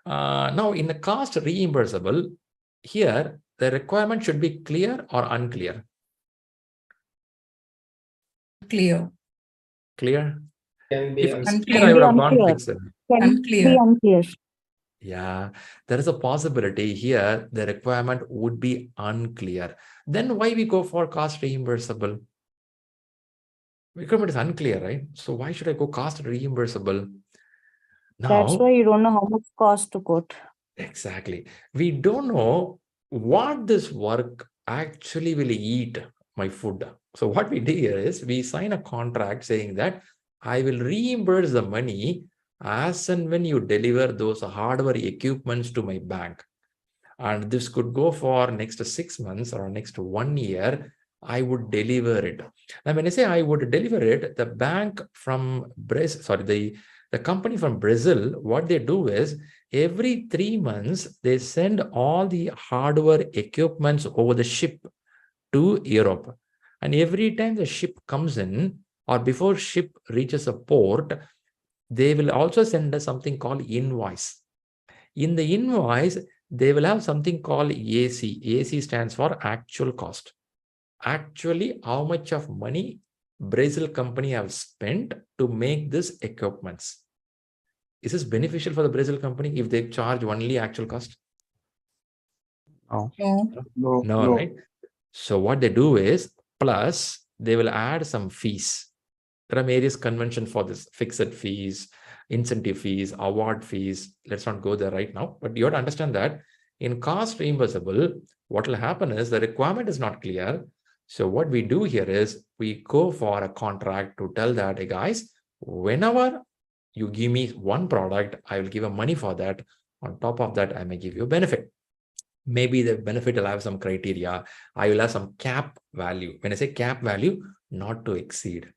Now, in the cost reimbursable, here the requirement should be clear or unclear. Clear. Clear. Can be If it's unclear. clear, I would have gone Unclear. fixed. Can Unclear. be unclear. Yeah, there is a possibility here the requirement would be unclear. Then why we go for cost reimbursable? Requirement is unclear, right? So why should I go cost reimbursable? That's Now, why you don't know how much cost to quote. exactly. We don't know what this work actually will eat my food. So what we do here is we sign a contract saying that I will reimburse the money as and when you deliver those hardware equipments to my bank. And this could go for next 6 months or next 1 year. I would deliver it. Now, when I say I would deliver it, the bank from Brazil, sorry, the company from Brazil, what they do is every 3 months, they send all the hardware equipments over the ship to Europe. And every time the ship comes in or before ship reaches a port, they will also send us something called invoice. In the invoice, they will have something called AC. AC stands for actual cost. Actually, how much of money Brazil company have spent to make this equipments. Is this beneficial for the Brazil company if they charge only actual cost? No. No, right? So what they do is, plus they will add some fees. There are various conventions for this: fixed fees, incentive fees, award fees. Let's not go there right now, but you have to understand that in cost reimbursable, what will happen is the requirement is not clear. So what we do here is we go for a contract to tell that, hey guys, whenever you give me one product, I will give a money for that. On top of that, I may give you a benefit. Maybe the benefit will have some criteria. I will have some cap value. When I say cap value, not to exceed.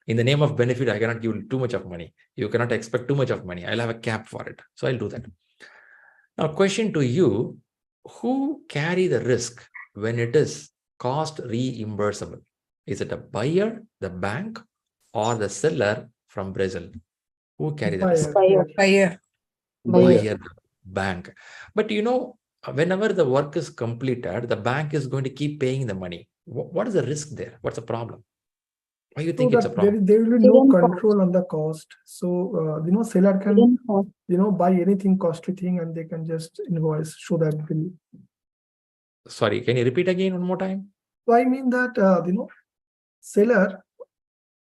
In the name of benefit, I cannot give you too much of money. You cannot expect too much of money. I'll have a cap for it. So I'll do that. Now, question to you, who carry the risk when it is cost reimbursable? Is it a buyer, the bank, or the seller from Brazil? Who carry the risk? Buyer. Buyer. Buyer, bank. But you know, whenever the work is completed, the bank is going to keep paying the money. What is the risk there? What's the problem? Why do you think it's a problem? There will be no Hidden control on the cost. So, seller can, Hidden cost. buy anything costly thing and they can just invoice, show that bill. Sorry, can you repeat again one more time? So I mean that, seller,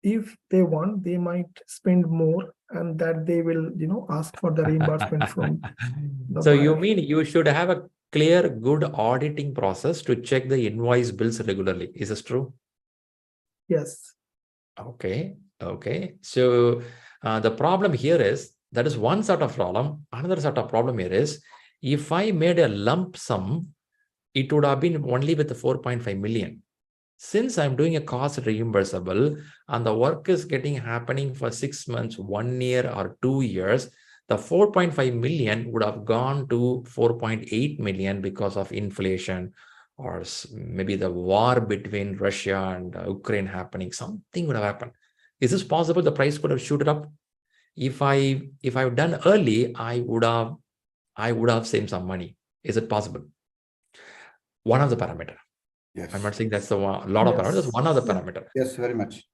if they want, they might spend more and that they will, ask for the reimbursement from the So you buyer. mean you should have a clear, good auditing process to check the invoice bills regularly. Is this true? Yes. Okay. So the problem here is, that is one sort of problem. Another sort of problem here is, if I made a lump sum, it would have been only with the 4.5 million. Since I'm doing a cost reimbursable and the work is happening for 6 months, 1 year or 2 years, the 4.5 million would have gone to 4.8 million because of inflation, or maybe the war between Russia and Ukraine happening. Something would have happened. Is this possible? The price could have shooted up. If I've done early, I would have saved some money. Is it possible? One of the parameter. Yes. I'm not saying that's a lot of parameters. That's one of the parameter. Yes, very much.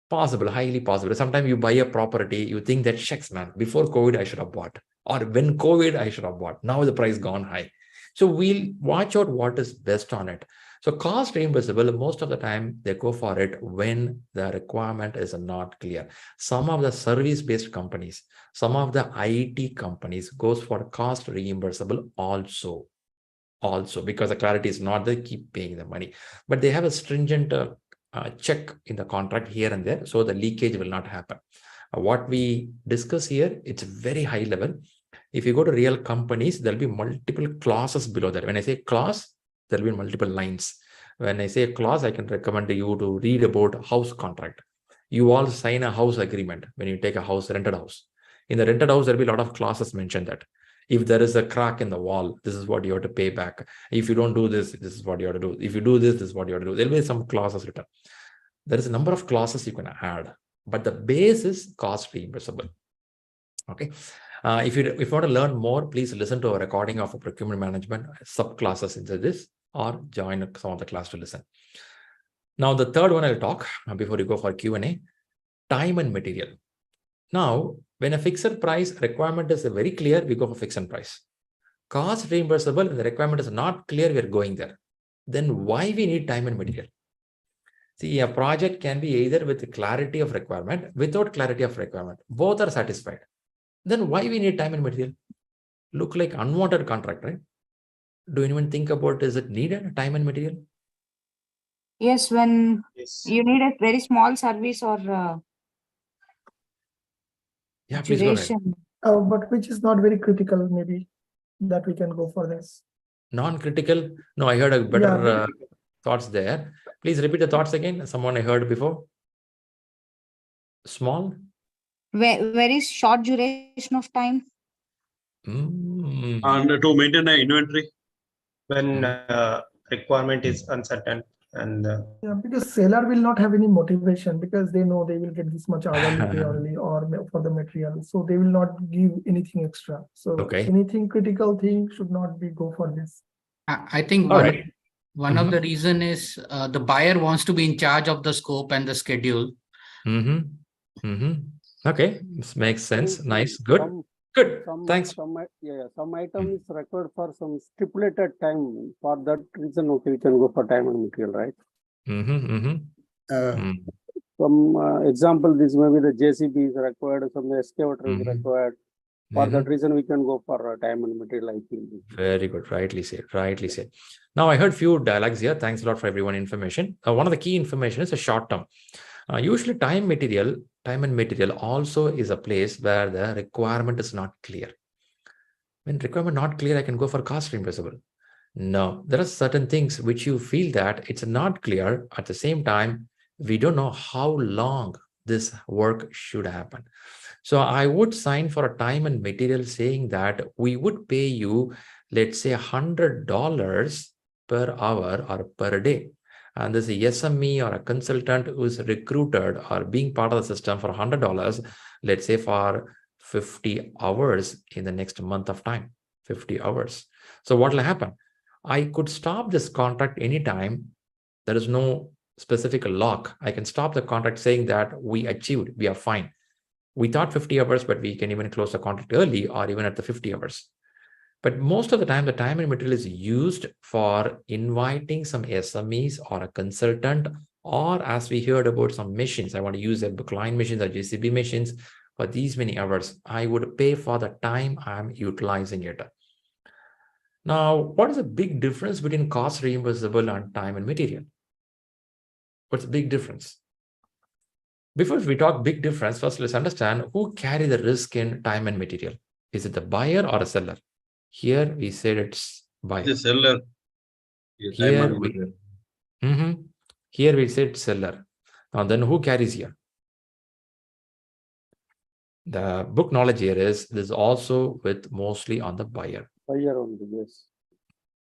Possible, highly possible. Sometimes you buy a property, you think that, shucks, man, before COVID, I should have bought. Or when COVID, I should have bought. Now the price gone high. So we'll watch out what is best on it. So cost reimbursable, most of the time, they go for it when the requirement is not clear. Some of the service-based companies, some of the IT companies goes for cost reimbursable also because the clarity is not, they keep paying the money, but they have a stringent check in the contract here and there, so the leakage will not happen. What we discuss here, it's very high level. If you go to real companies, there'll be multiple clauses below that. When I say clause, there'll be multiple lines. When I say clause, I can recommend you to read about house contract. You all sign a house agreement when you take a house, rented house. In the rented house, there'll be a lot of clauses mentioned that If there is a crack in the wall, this is what you have to pay back. If you don't do this, this is what you have to do. If you do this, this is what you have to do. There'll be some clauses written. There is a number of clauses you can add, but the base is cost reimbursable. Okay. If you want to learn more, please listen to a recording of a procurement management subclasses into this, or join some of the class to listen. Now, the third one I'll talk before you go for Q&A, time and material. Now, when a fixed price requirement is very clear, we go for fixed price. Cost reimbursable, and the requirement is not clear, we're going there. Then why we need time and material? See, a project can be either with clarity of requirement, without clarity of requirement. Both are satisfied. Then why we need time and material? Look like unwanted contract, right? Do anyone think about, is it needed, time and material? Yes, when Yes. you need a very small service or Yeah, please go ahead. duration. But which is not very critical, maybe that we can go for this. Non-critical? No, I heard a better Yeah. thoughts there. Please repeat the thoughts again. Someone I heard before. Small? Very short duration of time. And to maintain an inventory when requirement is uncertain. And Yeah, because seller will not have any motivation because they know they will get this much hourly pay only or for the material. So they will not give anything extra. So Okay. anything critical thing should not be go for this. I think All one, right. one of the reason is the buyer wants to be in charge of the scope and the schedule. Okay, this makes sense. Nice, good. Thanks. Some item is required for some stipulated time. For that reason, okay, we can go for time and material, right? Some example, this may be the JCB is required, some excavator is required. For that reason, we can go for time and material, I think. Very good, rightly said, rightly said. Now, I heard few dialogues here. Thanks a lot for everyone information. One of the key information is a short term. Usually time and material also is a place where the requirement is not clear. When requirement not clear, I can go for cost reimbursable. No, there are certain things which you feel that it's not clear. At the same time, we don't know how long this work should happen. So I would sign for a time and material saying that we would pay you, let's say $100 per hour or per day. And there's a SME or a consultant who's recruited or being part of the system for $100, let's say for 50 hours in the next month of time, 50 hours. So what will happen? I could stop this contract anytime. There is no specific lock. I can stop the contract saying that we achieved, we are fine. We thought 50 hours, but we can even close the contract early or even at the 50 hours. But most of the time, the time and material is used for inviting some SMEs or a consultant, or as we heard about some machines, I want to use a client machines or JCB machines for these many hours. I would pay for the time I'm utilizing it. Now, what is the big difference between cost reimbursable and time and material? What's the big difference? Before we talk big difference, first let's understand who carry the risk in time and material. Is it the buyer or a seller? Here we said it's buyer. the seller. Here we said seller. Now then who carries here? The book knowledge here is this also with mostly on the buyer. Buyer only, yes.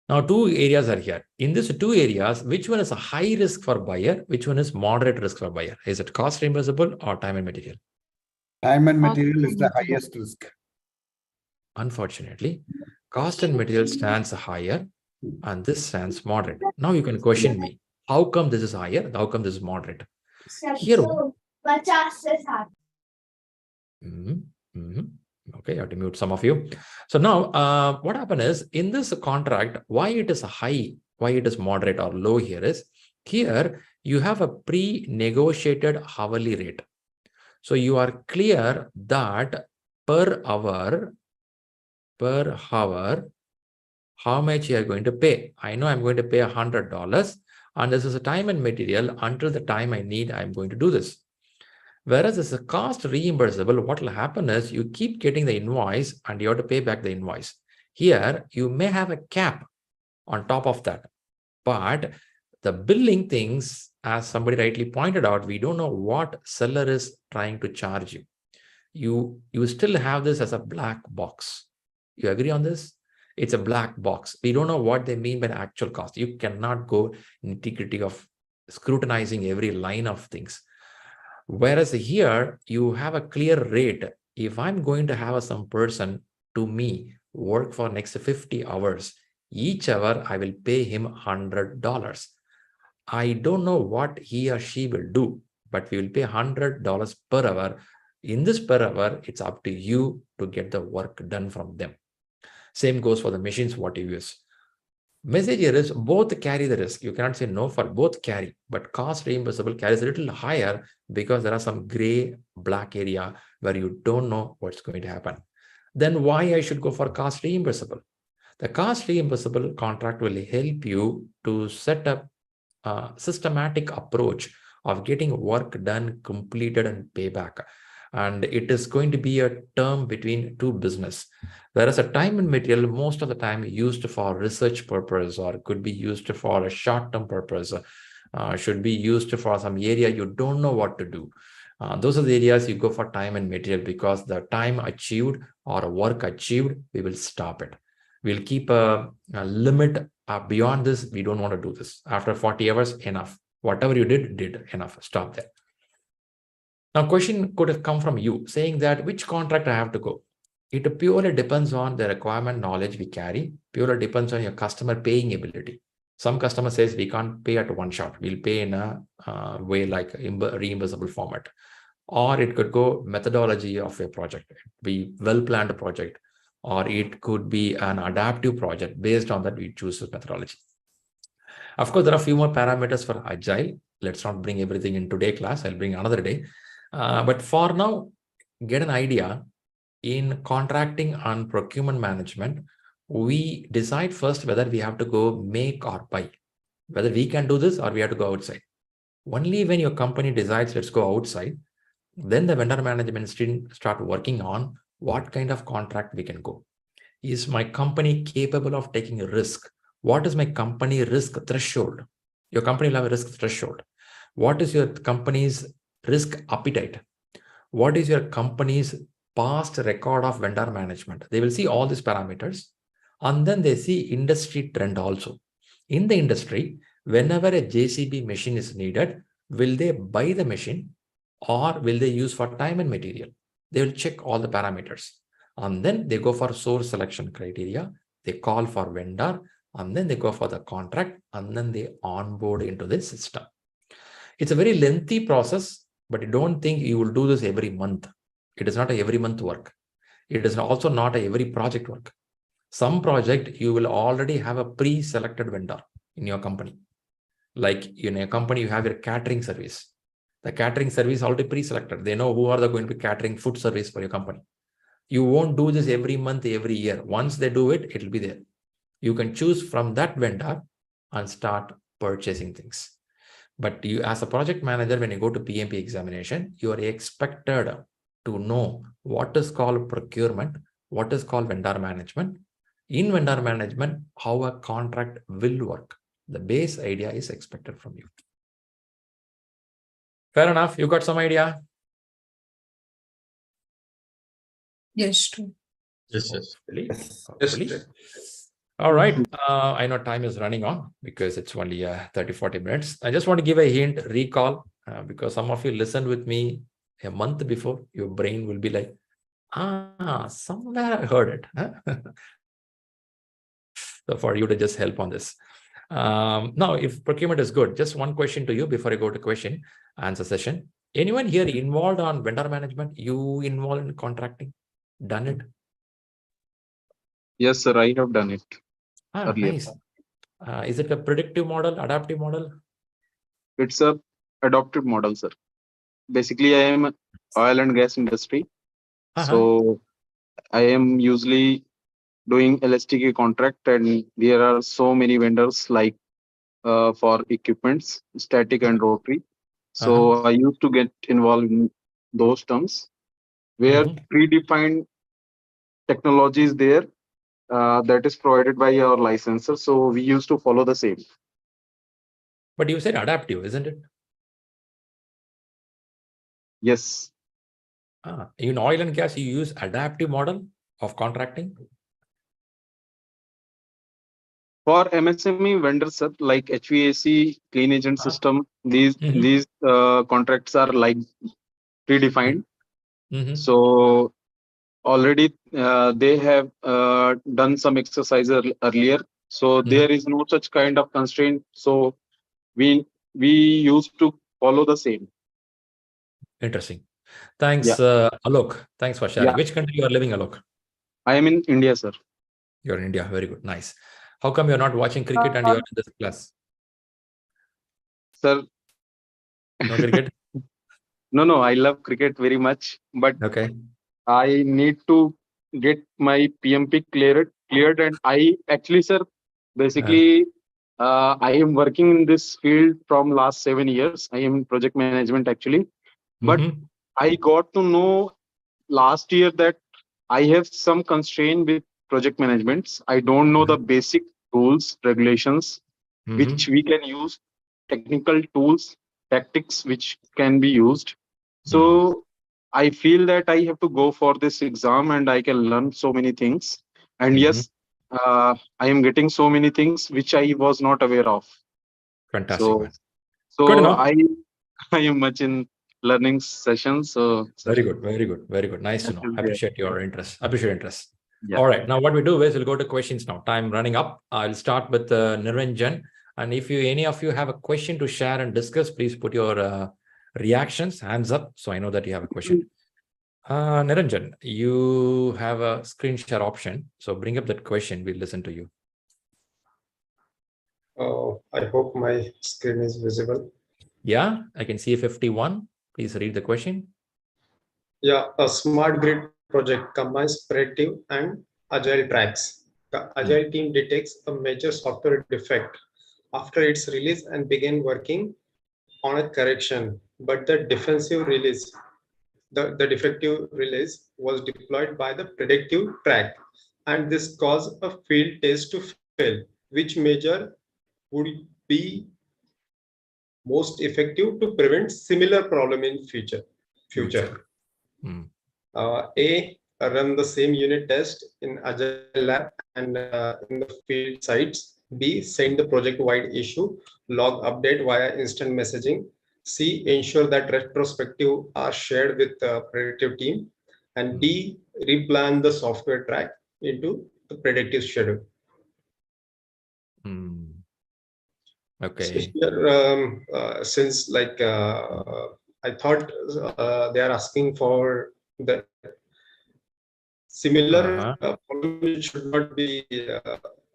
Now two areas are here. In these two areas, which one is a high risk for buyer? Which one is moderate risk for buyer? Is it cost reimbursable or time and material? Time and material is the highest risk. Unfortunately, cost and material stands higher and this stands moderate. Now you can question me, how come this is higher? How come this is moderate? Here, okay, I have to mute some of you. So now what happened is in this contract, why it is high, why it is moderate or low here is, here you have a pre-negotiated hourly rate. So you are clear that per hour, how much you are going to pay. I know I'm going to pay $100 and this is a time and material. Until the time I need, I'm going to do this. Whereas as a cost reimbursable, what will happen is you keep getting the invoice and you have to pay back the invoice. Here, you may have a cap on top of that, but the billing things, as somebody rightly pointed out, we don't know what seller is trying to charge you. You still have this as a black box. You agree on this? It's a black box. We don't know what they mean by the actual cost. You cannot go nitty-gritty of scrutinizing every line of things. Whereas here, you have a clear rate. If I'm going to have some person to me work for next 50 hours, each hour I will pay him $100. I don't know what he or she will do, but we will pay $100 per hour. In this per hour, it's up to you to get the work done from them. Same goes for the machines, what you use. Message here is both carry the risk. You cannot say no for both carry, but cost reimbursable carries a little higher because there are some gray black area where you don't know what's going to happen. Then why I should go for cost reimbursable? The cost reimbursable contract will help you to set up a systematic approach of getting work done, completed, and payback. And it is going to be a term between two business. Whereas a time and material, most of the time used for research purpose or could be used for a short-term purpose, should be used for some area you don't know what to do. Those are the areas you go for time and material, because the time achieved or work achieved, we will stop it. We'll keep a limit beyond this. We don't want to do this. After 40 hours, enough. Whatever you did enough. Stop there. Now, question could have come from you saying that which contract I have to go. It purely depends on the requirement knowledge we carry, purely depends on your customer paying ability. Some customer says we can't pay at one shot. We'll pay in a way like reimbursable format. Or it could go methodology of a project, be well-planned project, or it could be an adaptive project. Based on that, we choose the methodology. Of course, there are a few more parameters for Agile. Let's not bring everything in today's class. I'll bring another day. But for now, get an idea. In contracting and procurement management, we decide first whether we have to go make or buy, whether we can do this or we have to go outside. Only when your company decides let's go outside, then the vendor management team start working on what kind of contract we can go. Is my company capable of taking a risk? What is my company risk threshold? Your company will have a risk threshold. What is your company's risk appetite? What is your company's past record of vendor management? They will see all these parameters, and then they see industry trend also. In the industry, whenever a JCB machine is needed, will they buy the machine or will they use for time and material? They will check all the parameters, and then they go for source selection criteria. They call for vendor, and then they go for the contract, and then they onboard into the system. It's a very lengthy process, but don't think you will do this every month. It is not a every month work. It is also not a every project work. Some project you will already have a pre-selected vendor in your company. Like in a company, you have your catering service. The catering service already pre-selected. They know who are going to be catering food service for your company. You won't do this every month, every year. Once they do it, it will be there. You can choose from that vendor and start purchasing things. But you, as a project manager, when you go to PMP examination, you are expected to know what is called procurement, what is called vendor management. In vendor management, how a contract will work. The base idea is expected from you. Fair enough. You got some idea? Yes, true. Yes, yes. Hopefully. All right. I know time is running on because it's only 30-40 minutes. I just want to give a hint, recall, because some of you listened with me a month before. Your brain will be like, somewhere I heard it. Huh? So for you to just help on this. Now, if procurement is good, just one question to you before I go to question answer session. Anyone here involved on vendor management? You involved in contracting? Done it? Yes, sir. I have done it. Earlier. Nice. Is it a predictive model, adaptive model? It's a adopted model, sir. Basically, I am oil and gas industry. So I am usually doing LSTK contract, and there are so many vendors like for equipments, static and rotary. So I used to get involved in those terms where predefined technology is there that is provided by our licensor. So we used to follow the same. But you said adaptive, isn't it? Yes. In oil and gas, you use adaptive model of contracting? For MSME vendors, sir, like HVAC, clean agent system, these contracts are like predefined. So already they have done some exercise earlier. So there is no such kind of constraint. So we used to follow the same. Interesting. Thanks, Yeah. Alok. Thanks for sharing. Yeah. Which country you are living, Alok? I am in India, sir. You're in India. Very good. Nice. How come you're not watching cricket and you're in this class? Sir. No cricket? No, I love cricket very much, but okay. I need to get my PMP cleared, and I actually, sir, basically, I am working in this field from last 7 years. I am in project management actually, but I got to know last year that I have some constraint with project management. I don't know the basic rules, regulations, which we can use, technical tools, tactics which can be used. So I feel that I have to go for this exam and I can learn so many things. And yes, I am getting so many things which I was not aware of. Fantastic. So I am much in learning sessions. So very good, very good, very good. Nice to know. Appreciate your interest. Appreciate interest. Yeah. All right. Now what we do is we'll go to questions now. Time running up. I'll start with Niranjan. And if any of you have a question to share and discuss, please put your reactions, hands up, so I know that you have a question. Niranjan, you have a screen share option. So bring up that question. We'll listen to you. I hope my screen is visible. Yeah, I can see 51. Please read the question. Yeah, a smart grid project combines predictive and agile tracks. The agile team detects a major software defect after its release and begin working on a correction. But the defective release was deployed by the predictive track, and this caused a field test to fail. Which measure would be most effective to prevent similar problem in future? A, run the same unit test in Agile lab and in the field sites. B, send the project-wide issue log update via instant messaging. C, ensure that retrospective are shared with the predictive team. And D, replan the software track into the predictive schedule. Okay. So here, since like I thought they are asking for the similar problem should not be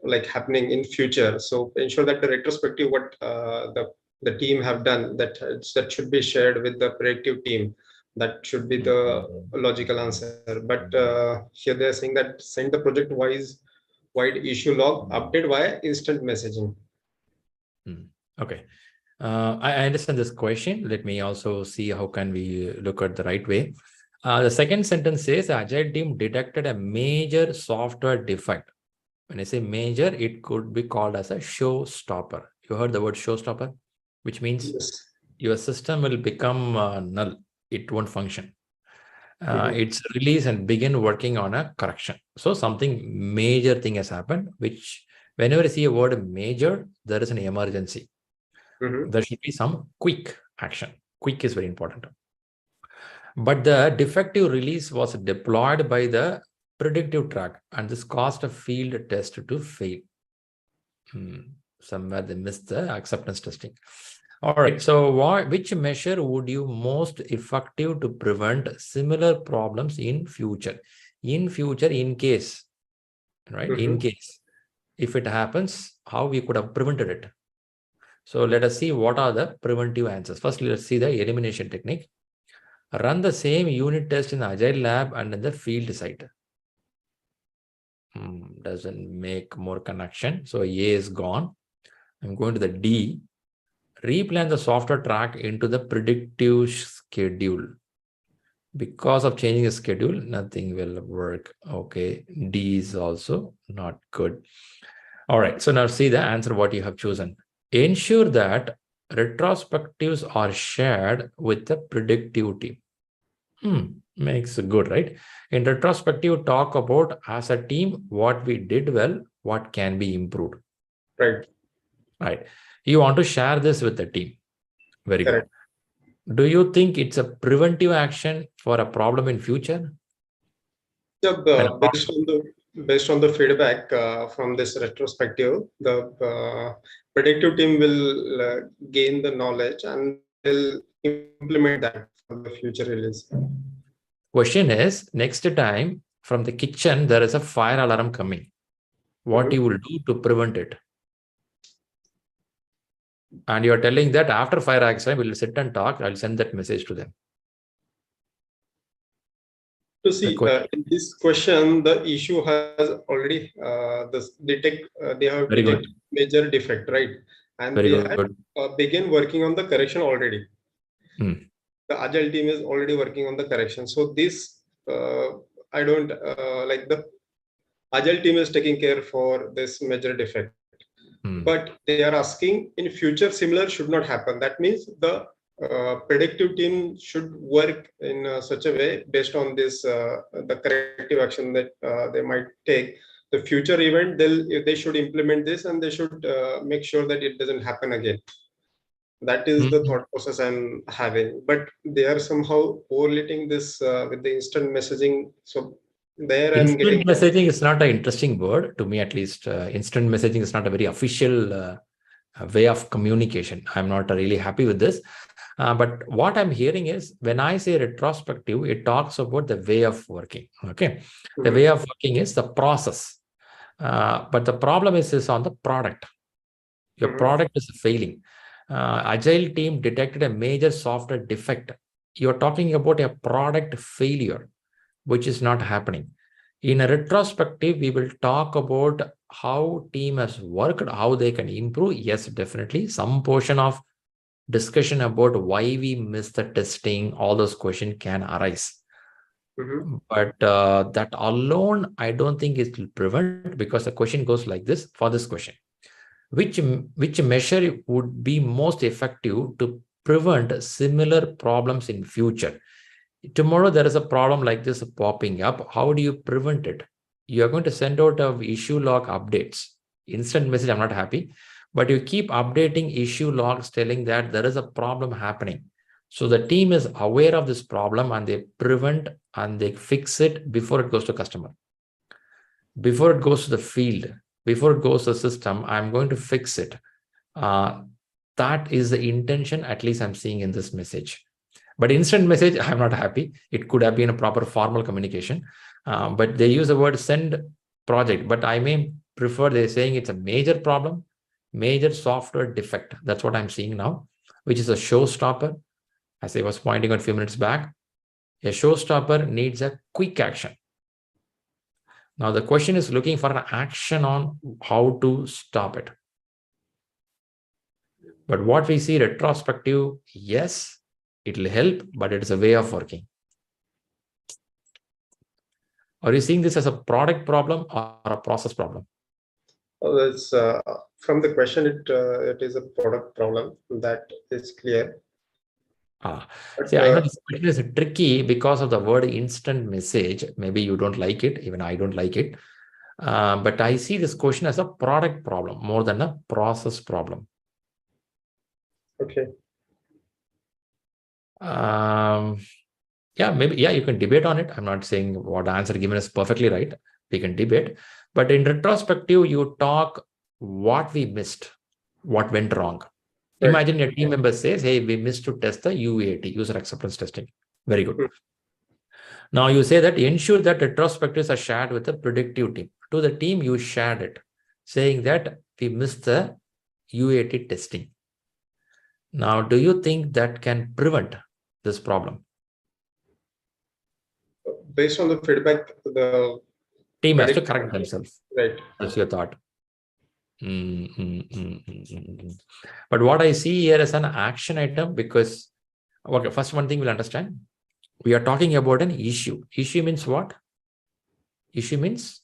like happening in future. So ensure that the retrospective what the team have done that should be shared with the predictive team. That should be the logical answer. But here they are saying that send the project wide issue log update via instant messaging. Okay. I understand this question. Let me also see how can we look at the right way. The second sentence says the Agile team detected a major software defect. When I say major, it could be called as a showstopper. You heard the word showstopper, which means your system will become null. It won't function. It's release and begin working on a correction. So something major thing has happened, which whenever you see a word major, there is an emergency. There should be some quick action. Quick is very important. But the defective release was deployed by the predictive track, and this caused a field test to fail. Somewhere they missed the acceptance testing. All right. So which measure would you most effective to prevent similar problems in future? In future, in case, right? In case, if it happens, how we could have prevented it. So let us see what are the preventive answers. First, let's see the elimination technique. Run the same unit test in the Agile lab and in the field site. Doesn't make more connection. So A is gone. I'm going to the D. Replan the software track into the predictive schedule. Because of changing the schedule, nothing will work. Okay. D is also not good. All right. So now see the answer what you have chosen. Ensure that retrospectives are shared with the predictive team. Makes good, right? In retrospective, talk about as a team what we did well, what can be improved. Right. Right. You want to share this with the team. Very Correct. good. Do you think it's a preventive action for a problem in future? Yeah, based on the feedback from this retrospective, the predictive team will gain the knowledge and will implement that for the future release. Question is, next time from the kitchen, there is a fire alarm coming. What you will do to prevent it? And you're telling that after fire accident, we'll sit and talk. I'll send that message to them. To see in this question, the issue has already they have detected major defect, right? And they have begin working on the correction already. The Agile team is already working on the correction. So this I don't like the Agile team is taking care for this major defect. But they are asking in future similar should not happen. That means the predictive team should work in such a way based on this the corrective action that they might take. The future event, they should implement this and they should make sure that it doesn't happen again. That is the thought process I'm having. But they are somehow correlating this with the instant messaging. So there I'm getting messaging is not an interesting word to me, at least. Instant messaging is not a very official way of communication. I'm not really happy with this. But what I'm hearing is when I say retrospective, it talks about the way of working. Okay. The way of working is the process. But the problem is on the product. Your product is failing. Agile team detected a major software defect. You're talking about a product failure, which is not happening. In a retrospective, we will talk about how team has worked, how they can improve. Yes, definitely. Some portion of discussion about why we missed the testing, all those questions can arise. But that alone, I don't think it will prevent, because the question goes like this for this question. Which measure would be most effective to prevent similar problems in future? Tomorrow, there is a problem like this popping up. How do you prevent it? You are going to send out a issue log updates. Instant message, I'm not happy. But you keep updating issue logs telling that there is a problem happening. So the team is aware of this problem and they prevent and they fix it before it goes to customer. Before it goes to the field, before it goes to the system, I'm going to fix it. That is the intention, at least I'm seeing in this message. But instant message, I'm not happy. It could have been a proper formal communication. But they use the word send project. But I may prefer they're saying it's a major problem, major software defect. That's what I'm seeing now, which is a showstopper. As I was pointing out a few minutes back, a showstopper needs a quick action. Now, the question is looking for an action on how to stop it. But what we see retrospective, yes, it will help, but it is a way of working. Are you seeing this as a product problem or a process problem? Well, it's, from the question, it is a product problem. That is clear. See, I know this question is tricky because of the word instant message. Maybe you don't like it. Even I don't like it. But I see this question as a product problem more than a process problem. Okay. Yeah, maybe, yeah, you can debate on it. I'm not saying what answer given is perfectly right. We can debate. But in retrospective, you talk what we missed, what went wrong. Right. Imagine a team member says, hey, we missed to test the UAT, user acceptance testing. Very good. Now you say that ensure that retrospectives are shared with the predictive team. To the team, you shared it, saying that we missed the UAT testing. Now, do you think that can prevent this problem? Based on the feedback, the team has to correct themselves. Right. That's your thought. But what I see here is an action item because, okay, first one thing we'll understand. We are talking about an issue. Issue means what? Issue means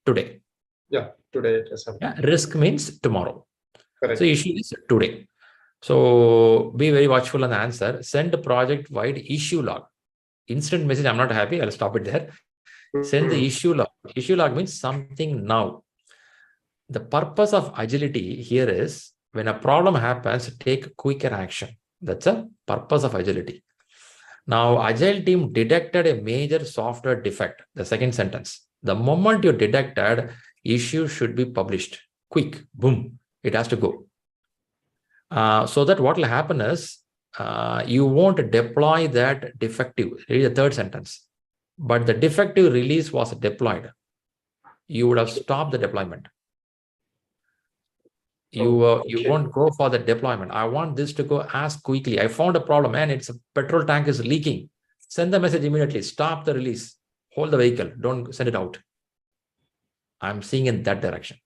today. Yeah, today it is happening. Yeah, risk means tomorrow. Correct. So issue is today. So be very watchful on the answer. Send a project-wide issue log. Instant message, I'm not happy. I'll stop it there. Send the issue log. Issue log means something now. the purpose of agility here is when a problem happens, take quicker action. That's a purpose of agility. Now, Agile team detected a major software defect. The second sentence. The moment you detected, issue should be published. Quick, boom, it has to go. So that what will happen is you won't deploy that defective. Read the third sentence. But the defective release was deployed. You would have stopped the deployment. You won't go for the deployment. I want this to go as quickly. I found a problem and its petrol tank is leaking. Send the message immediately. Stop the release. Hold the vehicle. Don't send it out. I'm seeing in that direction.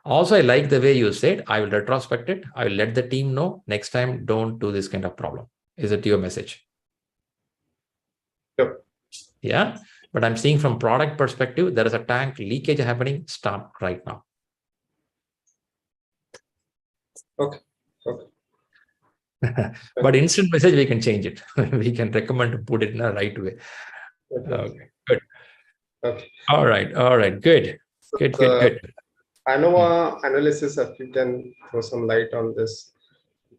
Also, I like the way you said, I will retrospect it. I will let the team know next time, don't do this kind of problem. Is it your message? Yep. Yeah. But I'm seeing from product perspective, there is a tank leakage happening. Stop right now. Okay. But instant message, we can change it. We can recommend to put it in the right way. Okay, good. Okay. All right. Good. Good. ANOVA analysis, if you can throw some light on this.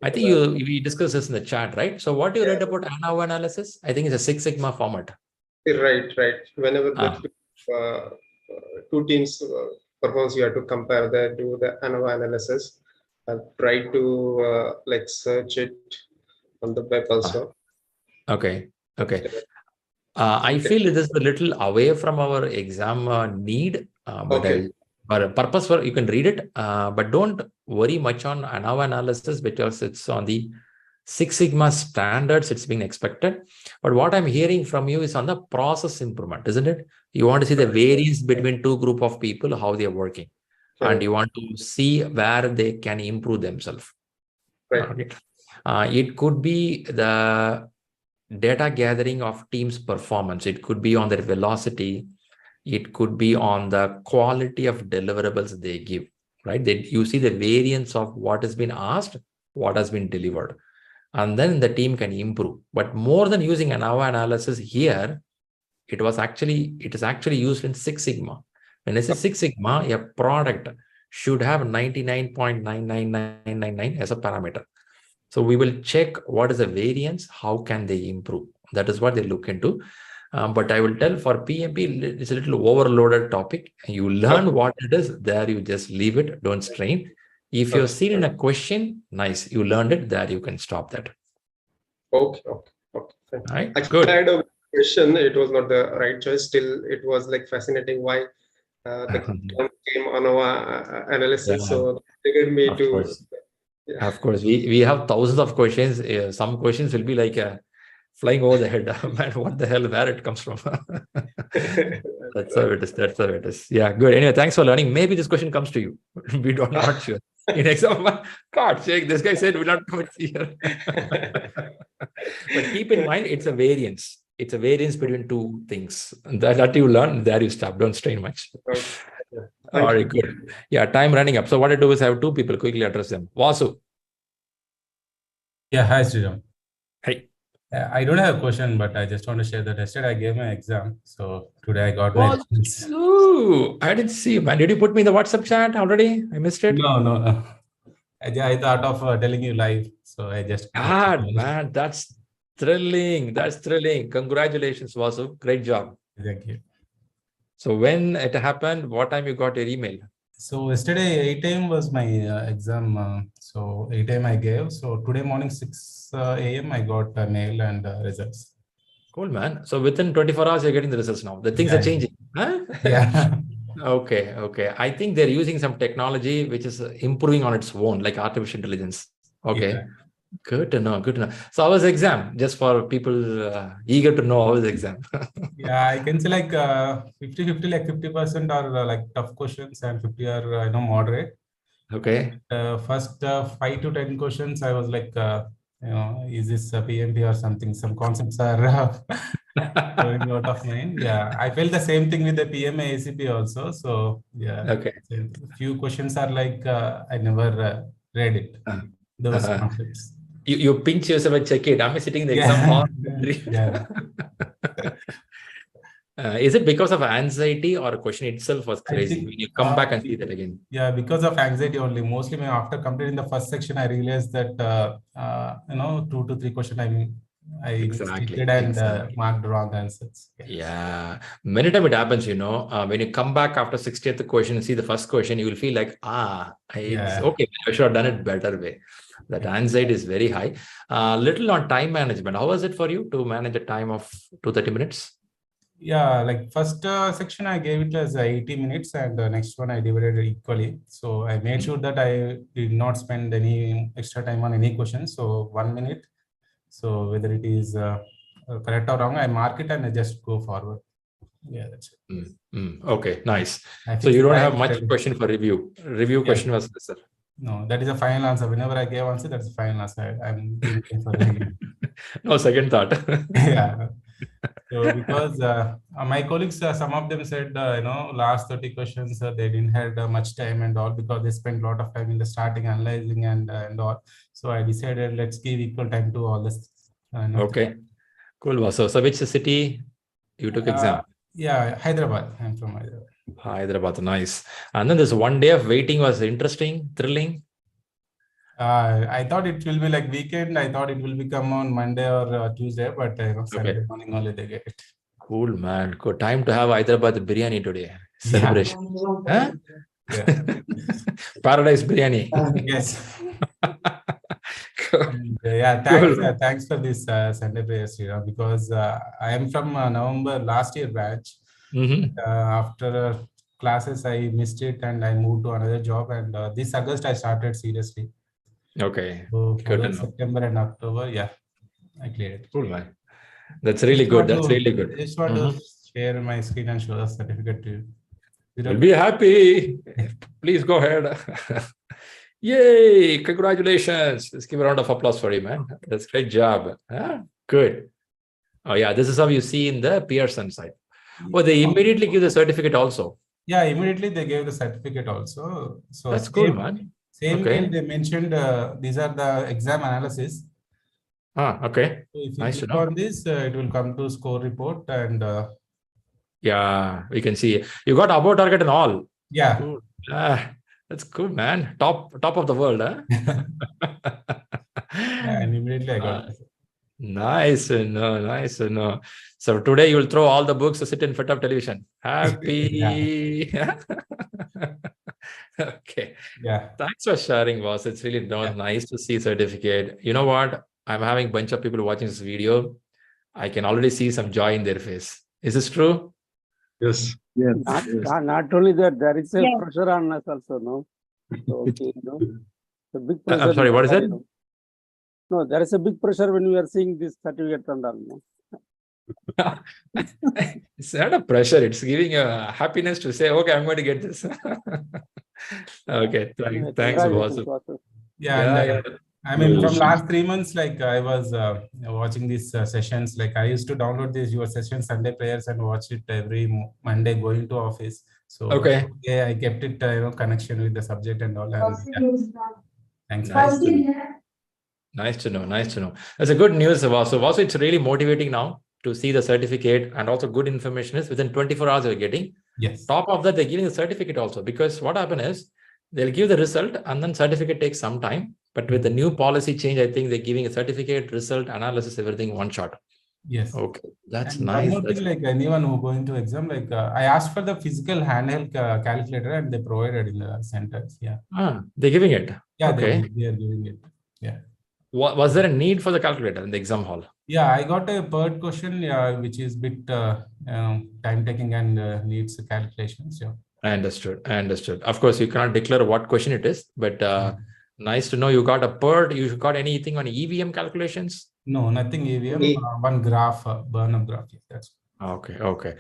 I think we discussed this in the chat, right? So what you read about ANOVA analysis? I think it's a Six Sigma format. Right. Whenever the two teams performs, you have to compare do the ANOVA analysis. I've tried to search it on the web also. Okay. I feel it is a little away from our exam need, but purpose for you can read it, but don't worry much on ANOVA analysis because it's on the Six Sigma standards. It's being expected. But what I'm hearing from you is on the process improvement, isn't it? You want to see the variance between two group of people, how they are working. And you want to see where they can improve themselves. Right. Okay. It could be the data gathering of team's performance. It could be on their velocity. It could be on the quality of deliverables they give, right? You see the variance of what has been asked, what has been delivered. And then the team can improve. But more than using ANOVA analysis here, it is actually used in Six Sigma. When I say Six Sigma, a product should have 99.99999 as a parameter. So we will check what is the variance, how can they improve. That is what they look into. But I will tell for PMP, it's a little overloaded topic. You learn what it is, there you just leave it, don't strain. If you're seen in a question, nice, you learned it, there you can stop that. Okay. Right, actually, I had a question. It was not the right choice. Still, it was fascinating why the term came ANOVA analysis. So it triggered me to. Of course, we have thousands of questions. Some questions will be like flying over the head. Man, what the hell, where it comes from? That's how it is. Yeah, good. Anyway, thanks for learning. Maybe this question comes to you. We are not sure. In exam, God, this guy said we'll not come here. But keep in mind, it's a variance. It's a variance between two things. That you learn, there you stop. Don't strain much. All right, good. Yeah, time running up. So what I do is I have two people quickly address them. Vasu. Yeah, hi, Sriram. Hey. I don't have a question, but I just want to share that yesterday I gave my exam. So today I got my results. Ooh, I didn't see, man. Did you put me in the WhatsApp chat already? I missed it. No. I thought of telling you live. So I just. Man, that's thrilling. Congratulations, Vasu. Great job. Thank you. So when it happened, what time you got your email? So yesterday 8 a.m. was my exam. So 8 a.m. I gave. So today morning 6 a.m. I got a mail and results. Cool, man. So within 24 hours, you're getting the results now. The things are changing. Huh? Yeah. Okay. I think they're using some technology which is improving on its own, like artificial intelligence. Okay. Yeah. Good to know. So how was the exam? Just for people eager to know how was the exam. Yeah, I can say like 50-50, like 50% are like tough questions and 50 are moderate. Okay. First 5 to 10 questions, I was like, is this a PMP or something? Some concepts are going out of mind. Yeah, I felt the same thing with the PMA ACP also. So yeah, okay. A few questions are like I never read it. Those concepts. You pinch yourself and check it. Am I sitting in the exam hall? Yeah. Is it because of anxiety or question itself was I crazy? think, When you come back and see that again. Yeah, because of anxiety only. Mostly after completing the first section, I realized that, 2 to 3 questions I Exactly. mistaken and marked wrong answers. Yeah. Many times it happens, when you come back after 60th question and see the first question, you will feel like, it's okay. I should have done it better way. That anxiety is very high. Little on time management. How was it for you to manage a time of 230 minutes? Yeah, like first section I gave it as 80 minutes and the next one I divided it equally. So I made sure that I did not spend any extra time on any question. So 1 minute. So whether it is correct or wrong, I mark it and I just go forward. Yeah, that's it. Okay, nice. I So you don't have fixed much question for review. Review question was lesser. No, that is a final answer. Whenever I gave answer, that's a final answer. I'm thinking for review. No second thought. Yeah. So because my colleagues, some of them said, last 30 questions, they didn't have much time and all because they spent a lot of time in the starting analyzing and all. So I decided let's give equal time to all this. Okay, cool. So which city you took exam? Yeah, Hyderabad. I'm from Hyderabad. Hyderabad, nice. And then this 1 day of waiting was interesting, thrilling. I thought it will be like weekend. I thought it will become on Monday or Tuesday, but Sunday morning only they get it. Cool, man. Good time to have Hyderabad biryani today. Celebration. Yeah. Huh? Paradise biryani. Yes. Cool. And, thanks for this Sunday prayers, because I am from November last year batch. After classes, I missed it and I moved to another job. And this August, I started seriously. Okay. So Good to know. September and October, I cleared it. Cool, man. That's really good. That's really good. I just want to share my screen and show the certificate to you. You'll be happy. Please go ahead. Yay! Congratulations. Let's give a round of applause for you, man. That's a great job. Good. Oh, yeah. This is how you see in the Pearson side. Oh, they immediately give the certificate also. Yeah, immediately they gave the certificate also. So that's cool, man. Same mail they mentioned these are the exam analysis. Okay. So if you nice click to know. on this, it will come to score report and yeah, we can see you got above target and all. Yeah. Cool. That's cool, man. Top of the world, huh? And immediately I got this. Nice to know. Nice to know. So today you will throw all the books to sit in front of television. Happy. Okay. Yeah. Thanks for sharing, boss. It's really nice to see certificate. You know what? I'm having a bunch of people watching this video. I can already see some joy in their face. Is this true? Yes. Yes. Not only that, there is a pressure on us also, no? So, okay, the big pressure. I'm sorry, what is it? No, there is a big pressure when we are seeing this certificate and all. No? It's not a pressure. It's giving a happiness to say, okay, I'm going to get this. Okay. Thanks, boss. Yeah. I mean, from last 3 months, like I was watching these sessions, like I used to download these your session Sunday prayers and watch it every Monday going to office. So I kept it, connection with the subject and all. And, thanks. Nice to know. Nice to know. That's a good news, Vasu. Vasu, it's really motivating now to see the certificate, and also good information is within 24 hours you're getting. Yes. Top of that, they're giving the certificate also, because what happened is they'll give the result and then certificate takes some time. But with the new policy change, I think they're giving a certificate, result, analysis, everything one shot. Yes. Okay. That's and nice. One more thing, like anyone who going to exam, like I asked for the physical handheld calculator and they provided in the centers. Yeah. They're giving it. Yeah. Okay. They are giving it. Yeah. Was there a need for the calculator in the exam hall? Yeah, I got a PERT question, which is bit time taking and needs calculations. Yeah. I understood. Of course, you cannot declare what question it is, but nice to know you got a PERT. You got anything on EVM calculations? No, nothing EVM. One graph, burn-up graph. Yeah, that's okay.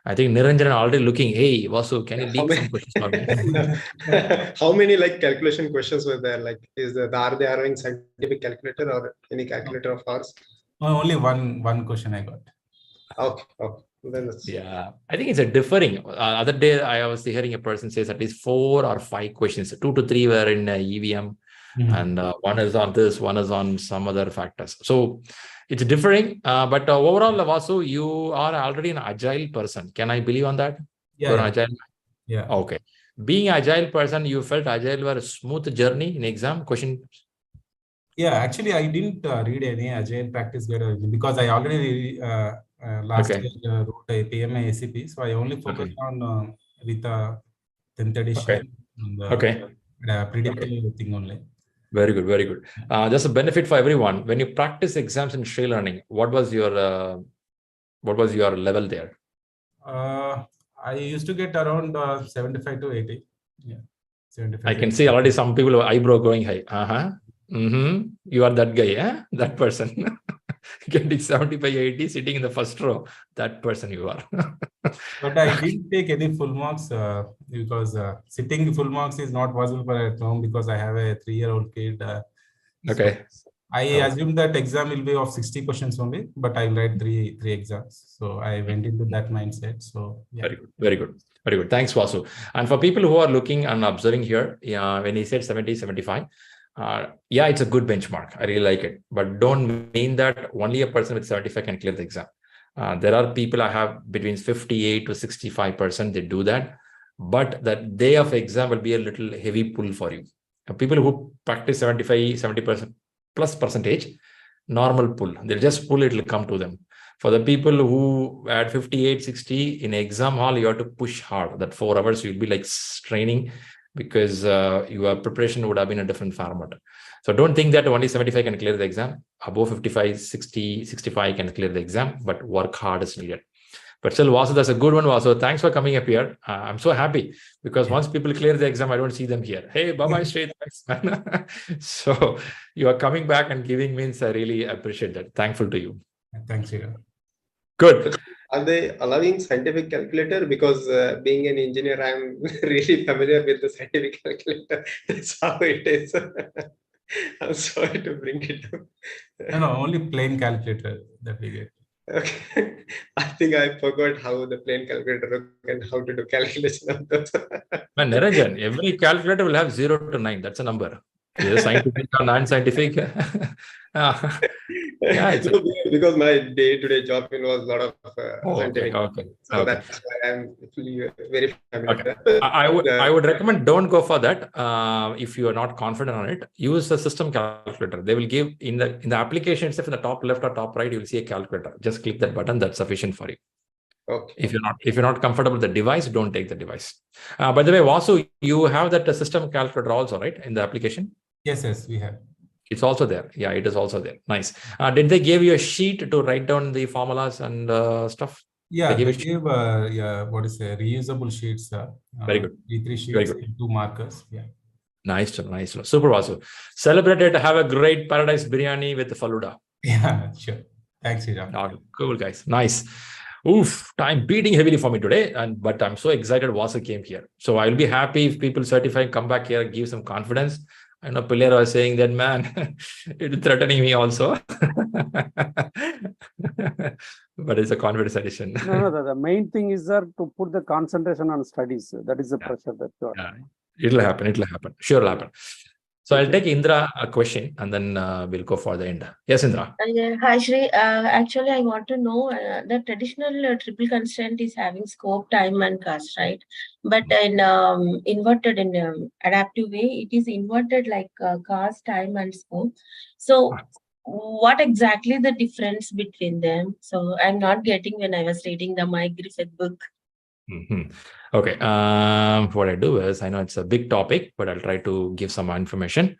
I think Niranjan already looking. Hey, Vasu, can you leak some questions for me? How many like calculation questions were there? Like, are they having scientific calculator or any calculator of ours? Only one question I got. Okay. Then yeah, I think it's a differing. Other day I was hearing a person says at least 4 or 5 questions. 2 to 3 were in EVM, and one is on this, one is on some other factors. So It's differing, but overall, Vasu, you are already an agile person. Can I believe on that? Yeah, You're yeah. an agile. Yeah. Okay. Being agile person, you felt agile were a smooth journey in exam question. Yeah, actually, I didn't read any agile practice guide because I already last Okay. year wrote a PMA ACP, so I only focused on with 10th edition and predictive thing only. Very good, very good. Just a benefit for everyone. When you practice exams in ShriLearning, what was your level there? I used to get around 75 to 80. Yeah, 75. I can see already some people eyebrow going high. You are that guy, eh? That person. Getting 75, 80, sitting in the first row. That person you are. But I didn't take any full marks because sitting full marks is not possible for at home because I have a 3-year-old kid. Okay. So I assumed that exam will be of 60 questions only, but I write three exams. So I went into that mindset. So yeah. Very good. Very good. Very good. Thanks, Vasu. And for people who are looking and observing here, when he said 70, 75, yeah, it's a good benchmark. I really like it. But don't mean that only a person with 75 can clear the exam. There are people I have between 58 to 65%, they do that. But that day of exam will be a little heavy pull for you. People who practice 75, 70% plus percentage, normal pull. They'll just pull, it will come to them. For the people who at 58, 60 in exam hall, you have to push hard. That 4 hours you'll be like straining because your preparation would have been a different format. So don't think that only 75 can clear the exam. Above 55, 60, 65 can clear the exam, but work hard is needed. But still, Vasu, that's a good one, Vasu. Thanks for coming up here. I'm so happy because once people clear the exam, I don't see them here. Hey, bye-bye, straight. So you are coming back and giving means I really appreciate that. Thankful to you. Thanks, Sridhar. Good. Are they allowing scientific calculator? Because being an engineer, I'm really familiar with the scientific calculator. That's how it is. I'm sorry to bring it up. No, only plain calculator that we get. Okay. I think I forgot how the plain calculator works and how to do calculation of those. Man, Niranjan, every calculator will have 0 to 9. That's a number. Either scientific or non-scientific. Yeah, because my day-to-day job involves a lot of scientific. So Okay. that's why I'm very familiar. Okay. I would recommend don't go for that. If you are not confident on it, use the system calculator. They will give in the application itself, in the top left or top right, you will see a calculator. Just click that button. That's sufficient for you. Okay. If you're not comfortable with the device, don't take the device. By the way, Vasu, you have that system calculator also, right, in the application? Yes, we have. It's also there. Yeah, it is also there. Nice. Did they give you a sheet to write down the formulas and stuff? Yeah, they gave reusable sheets. Very good. 3 sheets, Very good. 2 markers. Yeah. Nice. Super, Vasu. Celebrate it. Have a great paradise biryani with the faluda. Yeah, sure. Thanks, Sridhar. Oh, cool, guys. Nice. Oof, time beating heavily for me today, but I'm so excited Vasu came here. So I'll be happy if people certify, come back here, give some confidence. I know Pillar was saying that, man, it's threatening me also. But it's a confidence addition. No, the main thing is to put the concentration on studies. That is the pressure that you are. Yeah. It'll happen. Sure, it'll happen. So I'll take Indra a question and then we'll go for the end. Yes, Indra. Hi, Shri. Actually, I want to know the traditional triple constraint is having scope, time, and cost, right? But in inverted in adaptive way, it is inverted like cost, time, and scope. So what exactly the difference between them? So I'm not getting when I was reading the Mike Griffith book. Okay. What I do is, I know it's a big topic, but I'll try to give some information.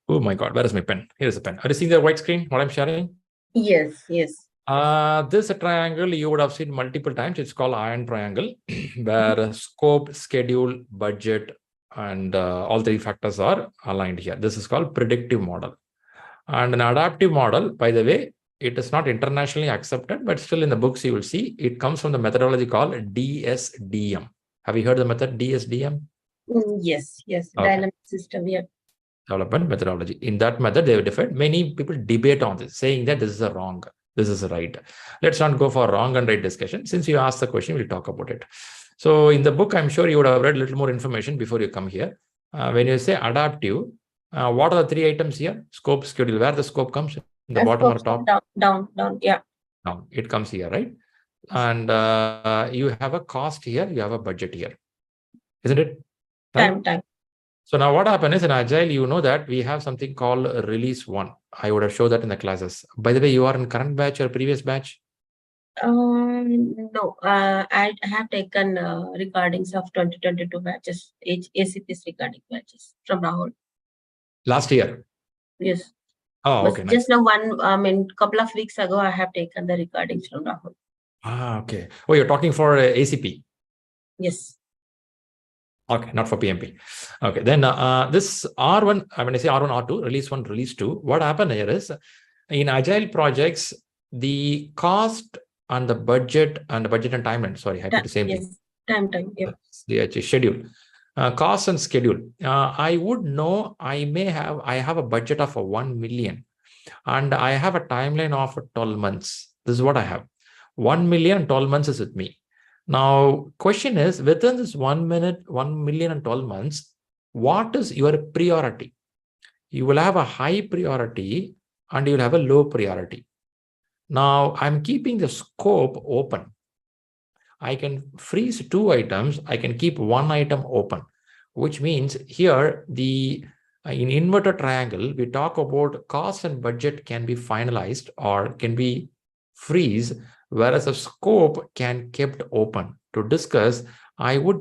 Oh my God, where is my pen? Here's the pen. Are you seeing the white screen, what I'm sharing? Yes. This triangle you would have seen multiple times. It's called iron triangle, where scope, schedule, budget, and all 3 factors are aligned here. This is called predictive model. And an adaptive model, by the way, it is not internationally accepted, but still in the books you will see it comes from the methodology called DSDM. Have you heard the method DSDM? Yes. Okay. Dynamic system, yeah. Development methodology. In that method, they have defined. Many people debate on this, saying that this is a wrong, this is a right. Let's not go for wrong and right discussion. Since you asked the question, we'll talk about it. So in the book, I'm sure you would have read a little more information before you come here. When you say adaptive, what are the 3 items here? Scope, schedule. Where the scope comes? The bottom or top? Down, yeah. Down. It comes here, right? And you have a cost here, you have a budget here, isn't it? Right? Time. So now what happens is in Agile, you know that we have something called release 1. I would have showed that in the classes. By the way, you are in current batch or previous batch? No, I have taken recordings of 2022 batches, ACP's recording batches from Rahul. Last year? Yes. Oh, okay. Just now couple of weeks ago, I have taken the recordings from Rahul. Ah, okay. Oh, you're talking for ACP? Yes. Okay, not for PMP. Okay, then this R1, when I say R1, R2, release 1, release 2, what happened here is in Agile projects, the cost and the budget and timeline, sorry, I put the same thing. Time, yeah. The schedule. Cost and schedule. I would know I have a budget of 1 million and I have a timeline of 12 months. This is what I have. 1 million, 12 months is with me. Now, question is, within this 1 million and 12 months, what is your priority? You will have a high priority and you will have a low priority. Now, I'm keeping the scope open. I can freeze 2 items. I can keep 1 item open, which means here in inverted triangle, we talk about cost and budget can be finalized or can be freeze, whereas a scope can kept open. To discuss, I would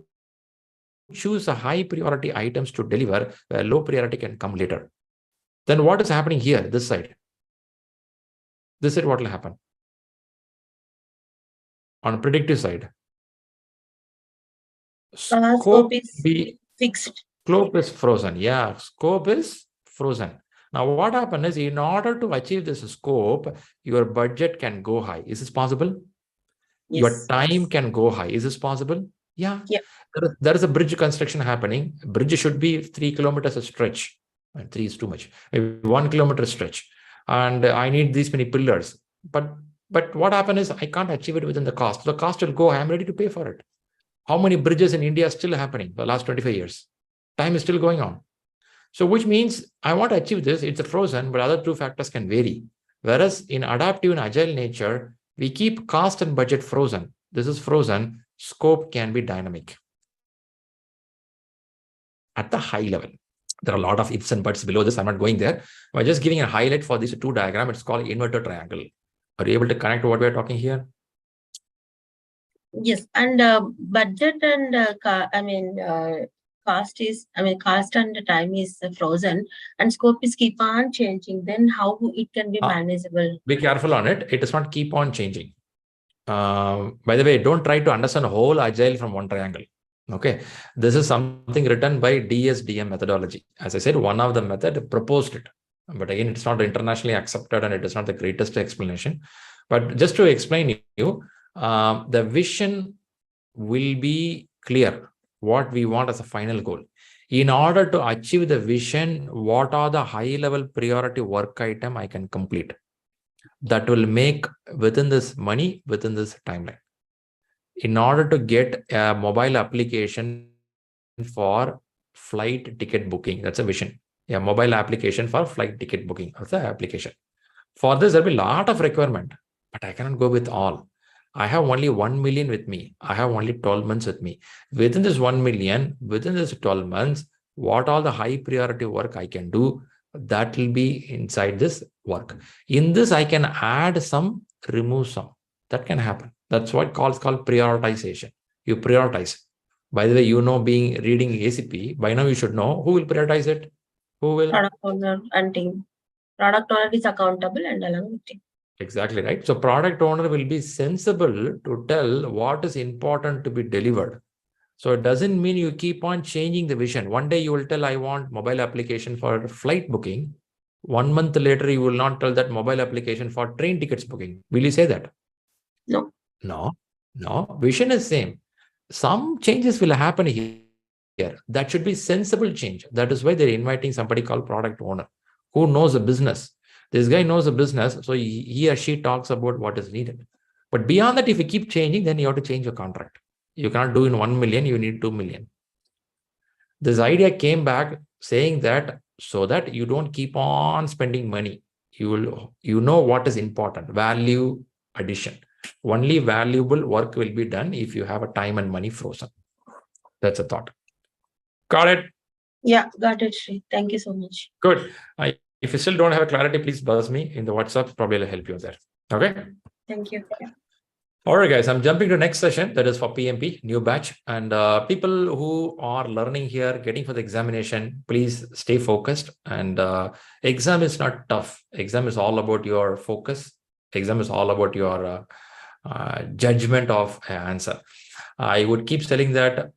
choose a high priority items to deliver, where low priority can come later. Then what is happening here, this side? This is what will happen. On predictive side, scope is fixed. Scope is frozen. Yeah, scope is frozen. Now, what happens is, in order to achieve this scope, your budget can go high. Is this possible? Yes. Your time can go high. Is this possible? Yeah. There is a bridge construction happening. Bridge should be 3 kilometers a stretch. And 3 is too much. Maybe 1 kilometer stretch. And I need these many pillars. But what happens is I can't achieve it within the cost. The cost will go. I'm ready to pay for it. How many bridges in India are still happening for the last 25 years? Time is still going on. So which means I want to achieve this. It's a frozen, but other 2 factors can vary. Whereas in adaptive and agile nature, we keep cost and budget frozen. This is frozen. Scope can be dynamic. At the high level, there are a lot of ifs and buts below this. I'm not going there. I'm just giving a highlight for these 2 diagrams. It's called inverted triangle. Are you able to connect to what we're talking here? Yes, and budget and cost and time is frozen and scope is keep on changing. Then how it can be manageable? Be careful on it. It does not keep on changing. By the way, don't try to understand whole agile from one triangle. Okay, this is something written by DSDM methodology. As I said, one of the method proposed it, but again, it's not internationally accepted and it is not the greatest explanation. But just to explain you, the vision will be clear what we want as a final goal. In order to achieve the vision, what are the high level priority work item I can complete that will make within this money, within this timeline. In order to get a mobile application for flight ticket booking, that's a vision. A mobile application for flight ticket booking, that's the application. For this, there'll be a lot of requirement, but I cannot go with all. I have only 1 million with me. I have only 12 months with me. Within this 1 million, within this 12 months, what all the high priority work I can do, that will be inside this work. In this, I can add some, remove some. That can happen. That's what it's called prioritization. You prioritize. By the way, reading ACP, by now you should know who will prioritize it. Who will? Product owner and team. Product owner is accountable and along with team. Exactly right. So product owner will be sensible to tell what is important to be delivered. So it doesn't mean you keep on changing the vision. One day you will tell, I want mobile application for flight booking. 1 month later, you will not tell that mobile application for train tickets booking. Will you say that? No. No. Vision is same. Some changes will happen here. That should be sensible change. That is why they're inviting somebody called product owner who knows the business. This guy knows the business, so he or she talks about what is needed. But beyond that, if you keep changing, then you have to change your contract. You cannot do in 1 million, you need 2 million. This idea came back saying that so that you don't keep on spending money. you know what is important, value addition. Only valuable work will be done if you have a time and money frozen. That's a thought. Got it? Yeah, got it, Shri. Thank you so much. Good. If you still don't have a clarity, please buzz me in the WhatsApp. Probably I'll help you there. Okay. Thank you. Yeah. All right, guys, I'm jumping to next session. That is for PMP, new batch. And people who are learning here, getting for the examination, please stay focused. And exam is not tough. Exam is all about your focus. Exam is all about your judgment of answer. I would keep telling that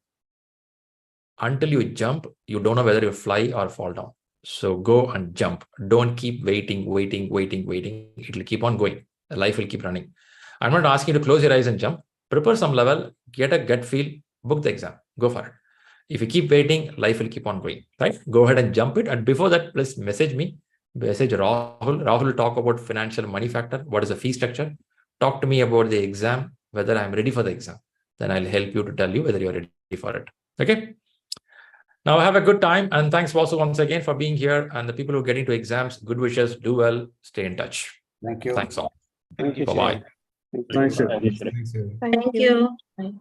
until you jump, you don't know whether you fly or fall down. So go and jump. Don't keep waiting. It will keep on going. Life will keep running. I'm not asking you to close your eyes and jump. Prepare some level, get a gut feel, book the exam, go for it. If you keep waiting, life will keep on going, right? Go ahead and jump it. And before that, please message me, message Rahul. Rahul will talk about financial money factor. What is the fee structure? Talk to me about the exam, whether I'm ready for the exam. Then I'll help you to tell you whether you're ready for it. Okay. Now have a good time. And thanks also once again for being here. And the people who are getting to exams, good wishes, do well, stay in touch. Thank you. Thanks all. Thank you. Bye-bye. Thank you. Thank you. Thank you. Bye.